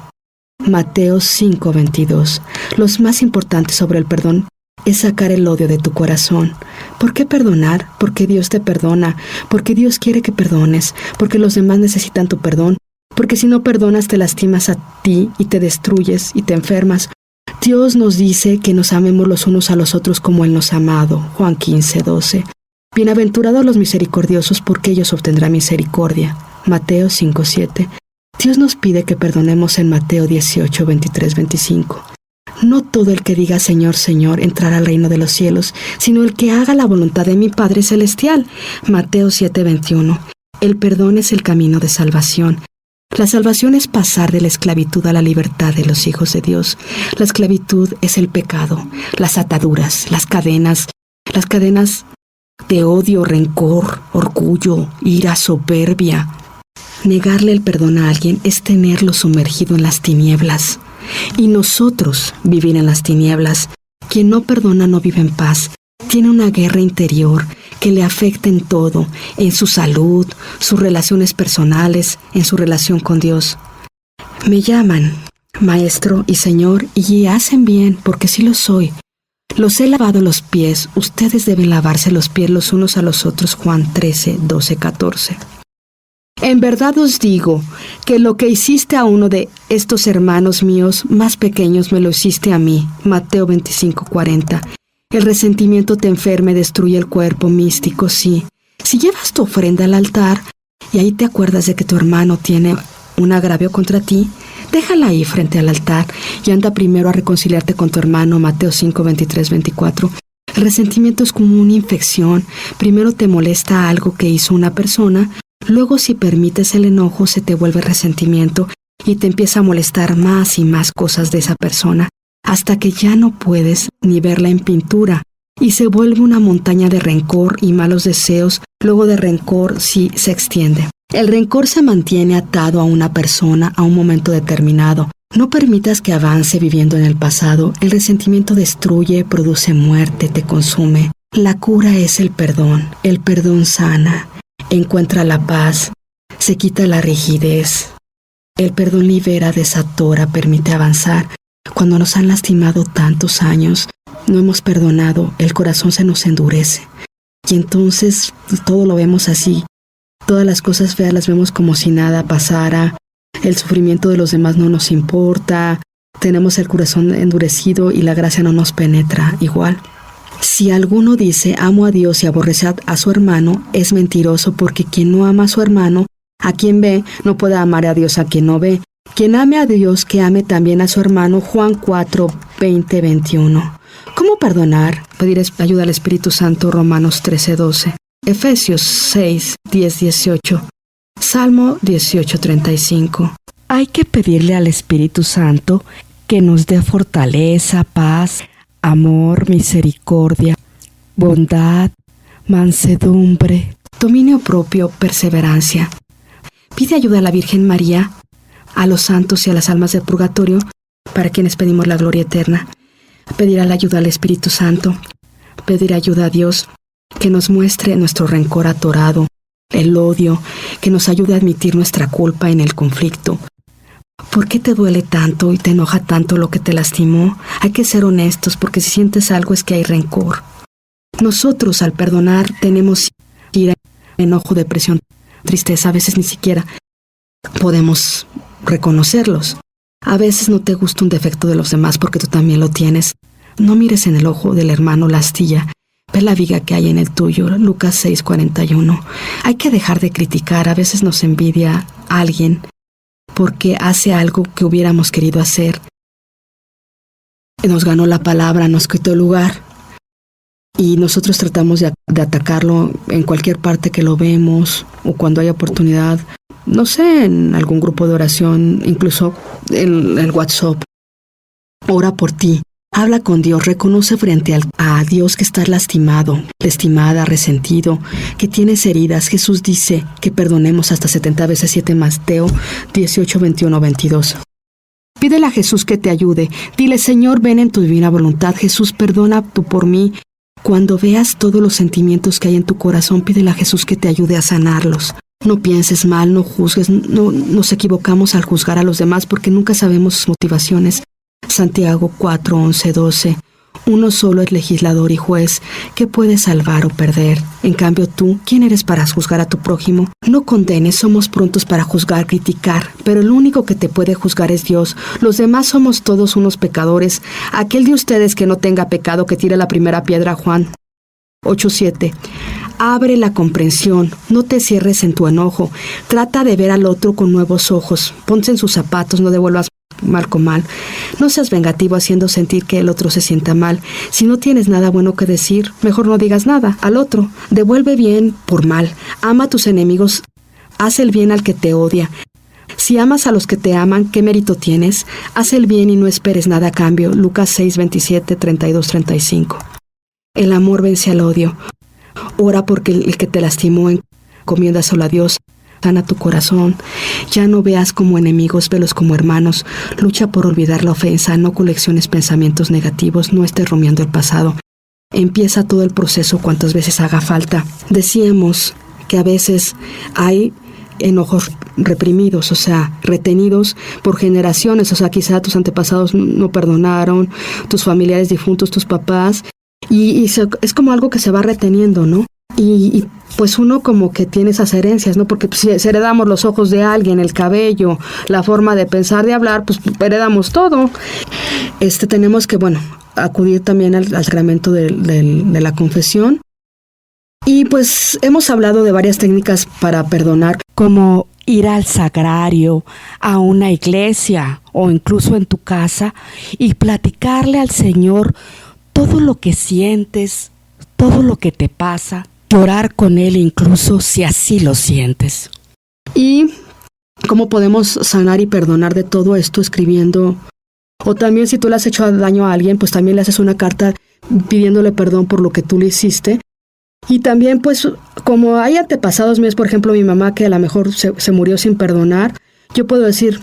Mateo 5:22. Lo más importante sobre el perdón es sacar el odio de tu corazón. ¿Por qué perdonar? Porque Dios te perdona, porque Dios quiere que perdones, porque los demás necesitan tu perdón, porque si no perdonas te lastimas a ti y te destruyes y te enfermas. Dios nos dice que nos amemos los unos a los otros como Él nos ha amado. Juan 15:12. Bienaventurados los misericordiosos, porque ellos obtendrán misericordia. Mateo 5:7. Dios nos pide que perdonemos en Mateo 18, 23, 25. No todo el que diga Señor, Señor entrará al reino de los cielos, sino el que haga la voluntad de mi Padre Celestial. Mateo 7, 21. El perdón es el camino de salvación. La salvación es pasar de la esclavitud a la libertad de los hijos de Dios. La esclavitud es el pecado, las ataduras, las cadenas de odio, rencor, orgullo, ira, soberbia. Negarle el perdón a alguien es tenerlo sumergido en las tinieblas. Y nosotros vivir en las tinieblas. Quien no perdona no vive en paz. Tiene una guerra interior que le afecta en todo, en su salud, sus relaciones personales, en su relación con Dios. Me llaman Maestro y Señor y hacen bien, porque sí lo soy. Los he lavado los pies, ustedes deben lavarse los pies los unos a los otros. Juan 13, 12, 14. En verdad os digo que lo que hiciste a uno de estos hermanos míos más pequeños me lo hiciste a mí. Mateo 25, 40. El resentimiento te enferma y destruye el cuerpo místico, sí. Si llevas tu ofrenda al altar y ahí te acuerdas de que tu hermano tiene un agravio contra ti, déjala ahí frente al altar y anda primero a reconciliarte con tu hermano. Mateo 5, 23, 24. El resentimiento es como una infección. Primero te molesta algo que hizo una persona, luego si permites el enojo se te vuelve resentimiento y te empieza a molestar más y más cosas de esa persona, hasta que ya no puedes ni verla en pintura, y se vuelve una montaña de rencor y malos deseos. Luego de rencor sí se extiende. El rencor se mantiene atado a una persona a un momento determinado. No permitas que avance viviendo en el pasado. El resentimiento destruye, produce muerte, te consume. La cura es el perdón. El perdón sana, encuentra la paz, se quita la rigidez. El perdón libera, desatora, permite avanzar. Cuando nos han lastimado tantos años, no hemos perdonado, el corazón se nos endurece. Y entonces todo lo vemos así. Todas las cosas feas las vemos como si nada pasara. El sufrimiento de los demás no nos importa. Tenemos el corazón endurecido y la gracia no nos penetra igual. Si alguno dice amo a Dios y aborrece a su hermano, es mentiroso, porque quien no ama a su hermano, a quien ve, no puede amar a Dios a quien no ve. Quien ame a Dios, que ame también a su hermano. Juan 4, 20, 21. ¿Cómo perdonar? Pedir ayuda al Espíritu Santo. Romanos 13, 12. Efesios 6, 10, 18. Salmo 18, 35. Hay que pedirle al Espíritu Santo que nos dé fortaleza, paz, amor, misericordia, bondad, mansedumbre, dominio propio, perseverancia. Pide ayuda a la Virgen María, a los santos y a las almas del purgatorio, para quienes pedimos la gloria eterna. Pedir la ayuda al Espíritu Santo. Pedir ayuda a Dios, que nos muestre nuestro rencor atorado, el odio, que nos ayude a admitir nuestra culpa en el conflicto. ¿Por qué te duele tanto y te enoja tanto lo que te lastimó? Hay que ser honestos, porque si sientes algo es que hay rencor. Nosotros, al perdonar, tenemos ira, enojo, depresión, tristeza. A veces ni siquiera podemos reconocerlos. A veces no te gusta un defecto de los demás porque tú también lo tienes. No mires en el ojo del hermano la astilla. Ve la viga que hay en el tuyo. Lucas 6, 41. Hay que dejar de criticar. A veces nos envidia a alguien porque hace algo que hubiéramos querido hacer. Nos ganó la palabra, nos quitó el lugar. y nosotros tratamos de atacarlo en cualquier parte que lo vemos o cuando hay oportunidad, no sé, en algún grupo de oración, incluso en el WhatsApp. Ora por ti. Habla con Dios, reconoce frente a Dios que estás lastimado, lastimada, resentido, que tienes heridas. Jesús dice que perdonemos hasta 70 veces 7, Mateo 18, 21, 22. Pídele a Jesús que te ayude. Dile, Señor, ven en tu divina voluntad. Jesús, perdona tú por mí. Cuando veas todos los sentimientos que hay en tu corazón, pídele a Jesús que te ayude a sanarlos. No pienses mal, no juzgues, no nos equivocamos al juzgar a los demás porque nunca sabemos sus motivaciones. Santiago 4, 11, 12. Uno solo es legislador y juez, que puede salvar o perder. En cambio tú, ¿quién eres para juzgar a tu prójimo? No condenes, somos prontos para juzgar, criticar, pero el único que te puede juzgar es Dios. Los demás somos todos unos pecadores. Aquel de ustedes que no tenga pecado, que tire la primera piedra. Juan 8, 7. Abre la comprensión, no te cierres en tu enojo. Trata de ver al otro con nuevos ojos. Ponte en sus zapatos, no devuelvas mal con mal. No seas vengativo haciendo sentir que el otro se sienta mal. Si no tienes nada bueno que decir, mejor no digas nada al otro. Devuelve bien por mal. Ama a tus enemigos. Haz el bien al que te odia. Si amas a los que te aman, ¿qué mérito tienes? Haz el bien y no esperes nada a cambio. Lucas 6, 27, 32, 35. El amor vence al odio. Ora porque el que te lastimó, encomiéndaselo a Dios. Sana tu corazón. Ya no veas como enemigos, velos como hermanos. Lucha por olvidar la ofensa. No colecciones pensamientos negativos. No estés rumiando el pasado. Empieza todo el proceso cuantas veces haga falta. Decíamos que a veces hay enojos reprimidos, o sea, retenidos por generaciones. O sea, quizá tus antepasados no perdonaron, tus familiares difuntos, tus papás. Y es como algo que se va reteniendo, ¿no? Y pues uno como que tiene esas herencias, ¿no? Porque pues, si heredamos los ojos de alguien, el cabello, la forma de pensar, de hablar, pues heredamos todo. Tenemos que, acudir también al sacramento de la confesión. Y pues hemos hablado de varias técnicas para perdonar, como ir al sagrario, a una iglesia o incluso en tu casa y platicarle al Señor todo lo que sientes, todo lo que te pasa, llorar con Él incluso si así lo sientes. ¿Y cómo podemos sanar y perdonar de todo esto? Escribiendo, o también si tú le has hecho daño a alguien, pues también le haces una carta pidiéndole perdón por lo que tú le hiciste. Y también pues como hay antepasados míos, por ejemplo mi mamá que a lo mejor se murió sin perdonar, yo puedo decir,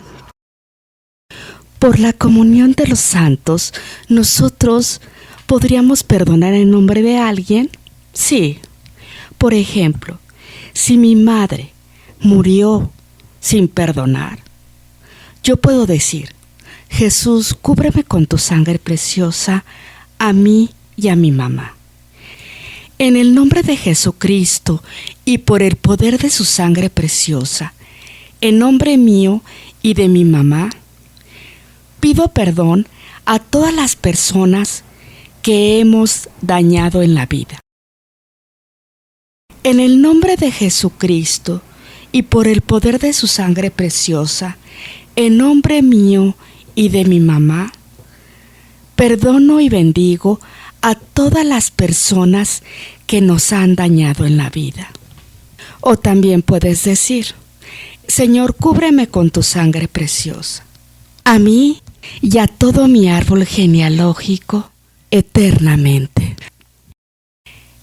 por la comunión de los santos, nosotros ¿podríamos perdonar en nombre de alguien? Sí. Por ejemplo, si mi madre murió sin perdonar, yo puedo decir, Jesús, cúbreme con tu sangre preciosa a mí y a mi mamá. En el nombre de Jesucristo y por el poder de su sangre preciosa, en nombre mío y de mi mamá, pido perdón a todas las personas que hemos dañado en la vida. En el nombre de Jesucristo y por el poder de su sangre preciosa, en nombre mío y de mi mamá, perdono y bendigo a todas las personas que nos han dañado en la vida. O también puedes decir, Señor, cúbreme con tu sangre preciosa, a mí y a todo mi árbol genealógico, eternamente.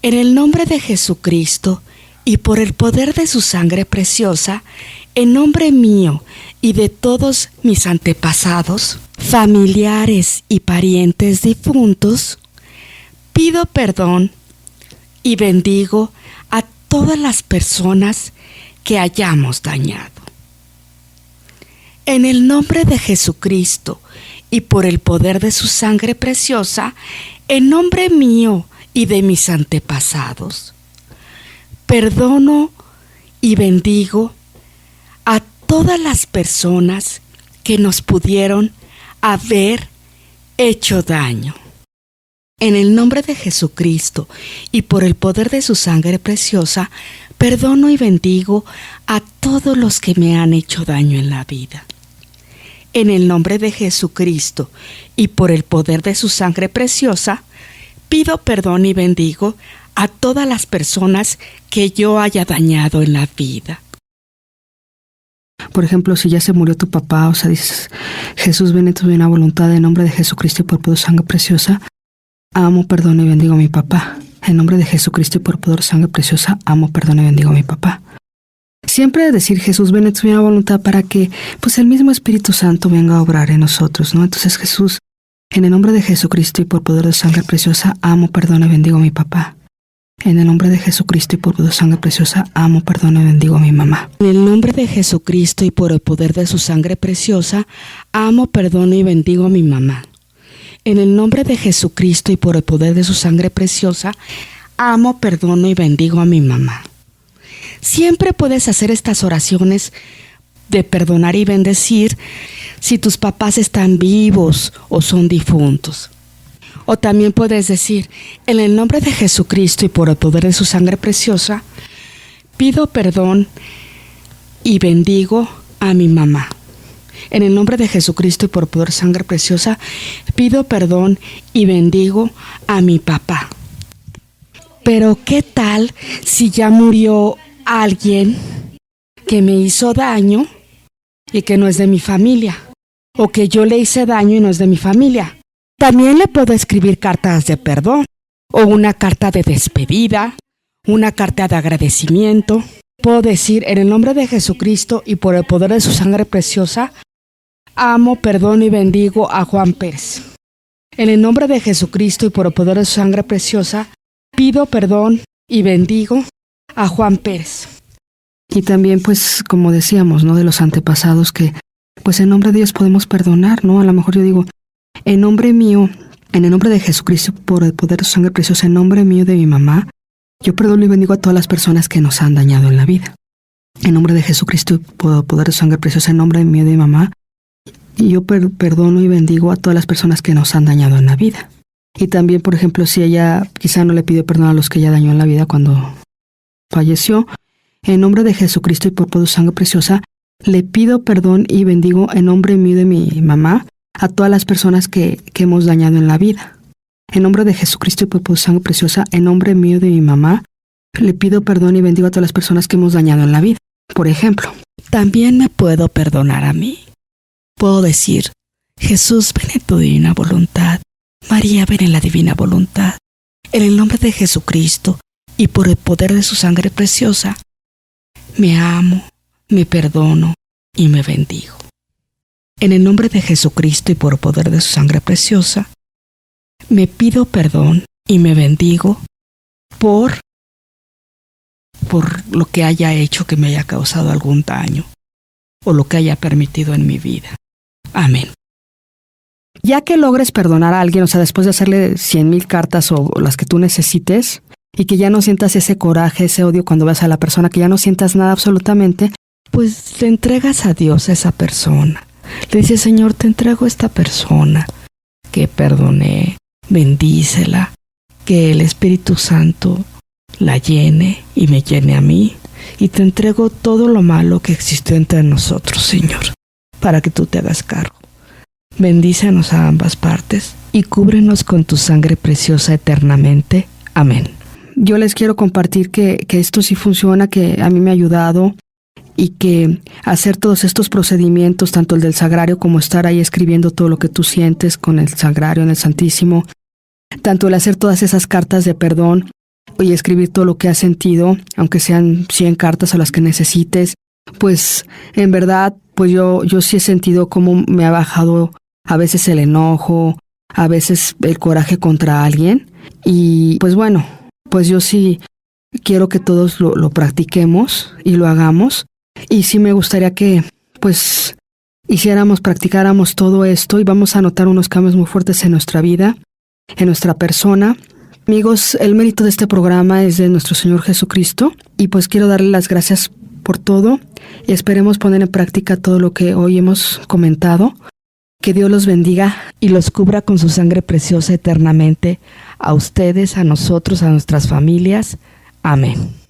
En el nombre de Jesucristo y por el poder de su sangre preciosa, en nombre mío y de todos mis antepasados, familiares y parientes difuntos, pido perdón y bendigo a todas las personas que hayamos dañado. En el nombre de Jesucristo y por el poder de su sangre preciosa, en nombre mío y de mis antepasados, perdono y bendigo a todas las personas que nos pudieron haber hecho daño. En el nombre de Jesucristo y por el poder de su sangre preciosa, perdono y bendigo a todos los que me han hecho daño en la vida. En el nombre de Jesucristo y por el poder de su sangre preciosa, pido perdón y bendigo a todas las personas que yo haya dañado en la vida. Por ejemplo, si ya se murió tu papá, o sea, dices, Jesús, ven en tu divina voluntad, en nombre de Jesucristo y por poder de sangre preciosa, amo, perdono y bendigo a mi papá. En nombre de Jesucristo y por poder de sangre preciosa, amo, perdono y bendigo a mi papá. Siempre decir, Jesús, ven en tu divina voluntad para que, pues, el mismo Espíritu Santo venga a obrar en nosotros, ¿no? Entonces, Jesús, en el nombre de Jesucristo y por poder de sangre preciosa, amo, perdono y bendigo a mi papá. En el nombre de Jesucristo y por poder de sangre preciosa, amo, perdono y bendigo a mi mamá. En el nombre de Jesucristo y por el poder de su sangre preciosa, amo, perdono y bendigo a mi mamá. En el nombre de Jesucristo y por el poder de su sangre preciosa, amo, perdono y bendigo a mi mamá. Siempre puedes hacer estas oraciones de perdonar y bendecir si tus papás están vivos o son difuntos. O también puedes decir, en el nombre de Jesucristo y por el poder de su sangre preciosa, pido perdón y bendigo a mi mamá. En el nombre de Jesucristo y por el poder de su sangre preciosa, pido perdón y bendigo a mi papá. Pero ¿qué tal si ya murió alguien que me hizo daño y que no es de mi familia? O que yo le hice daño y no es de mi familia. También le puedo escribir cartas de perdón, o una carta de despedida, una carta de agradecimiento. Puedo decir, en el nombre de Jesucristo y por el poder de su sangre preciosa, amo, perdono y bendigo a Juan Pérez. En el nombre de Jesucristo y por el poder de su sangre preciosa, pido perdón y bendigo a Juan Pérez. Y también, pues, como decíamos, ¿no? De los antepasados que, pues, en nombre de Dios podemos perdonar, ¿no? A lo mejor yo digo, en nombre mío, en el nombre de Jesucristo, por el poder de su sangre preciosa, en nombre mío de mi mamá, yo perdono y bendigo a todas las personas que nos han dañado en la vida. En nombre de Jesucristo, por el poder de su sangre preciosa, en nombre mío de mi mamá, yo perdono y bendigo a todas las personas que nos han dañado en la vida. Y también, por ejemplo, si ella quizá no le pidió perdón a los que ella dañó en la vida cuando falleció, en nombre de Jesucristo y por poder de su sangre preciosa, le pido perdón y bendigo en nombre mío de mi mamá a todas las personas que hemos dañado en la vida. En nombre de Jesucristo y por poder de su sangre preciosa, en nombre mío de mi mamá, le pido perdón y bendigo a todas las personas que hemos dañado en la vida. Por ejemplo, también me puedo perdonar a mí. Puedo decir, Jesús, ven en tu divina voluntad. María, ven en la divina voluntad. En el nombre de Jesucristo y por el poder de su sangre preciosa, me amo, me perdono y me bendigo. En el nombre de Jesucristo y por el poder de su sangre preciosa, me pido perdón y me bendigo por lo que haya hecho que me haya causado algún daño o lo que haya permitido en mi vida. Amén. Ya que logres perdonar a alguien, o sea, después de hacerle 100,000 cartas o las que tú necesites, y que ya no sientas ese coraje, ese odio cuando ves a la persona, que ya no sientas nada absolutamente, pues le entregas a Dios a esa persona. Le dices, Señor, te entrego a esta persona que perdoné, bendícela, que el Espíritu Santo la llene y me llene a mí, y te entrego todo lo malo que existió entre nosotros, Señor, para que tú te hagas cargo. Bendícenos a ambas partes y cúbrenos con tu sangre preciosa eternamente. Amén. Yo les quiero compartir que esto sí funciona, que a mí me ha ayudado, y que hacer todos estos procedimientos, tanto el del sagrario como estar ahí escribiendo todo lo que tú sientes con el sagrario en el Santísimo, tanto el hacer todas esas cartas de perdón y escribir todo lo que has sentido, aunque sean 100 cartas o las que necesites, pues en verdad, pues yo sí he sentido cómo me ha bajado a veces el enojo, a veces el coraje contra alguien, y pues bueno, pues yo sí quiero que todos lo practiquemos y lo hagamos. Y sí me gustaría que, pues, practicáramos todo esto, y vamos a notar unos cambios muy fuertes en nuestra vida, en nuestra persona. Amigos, el mérito de este programa es de nuestro Señor Jesucristo, y pues quiero darle las gracias por todo, y esperemos poner en práctica todo lo que hoy hemos comentado. Que Dios los bendiga y los cubra con su sangre preciosa eternamente, a ustedes, a nosotros, a nuestras familias. Amén.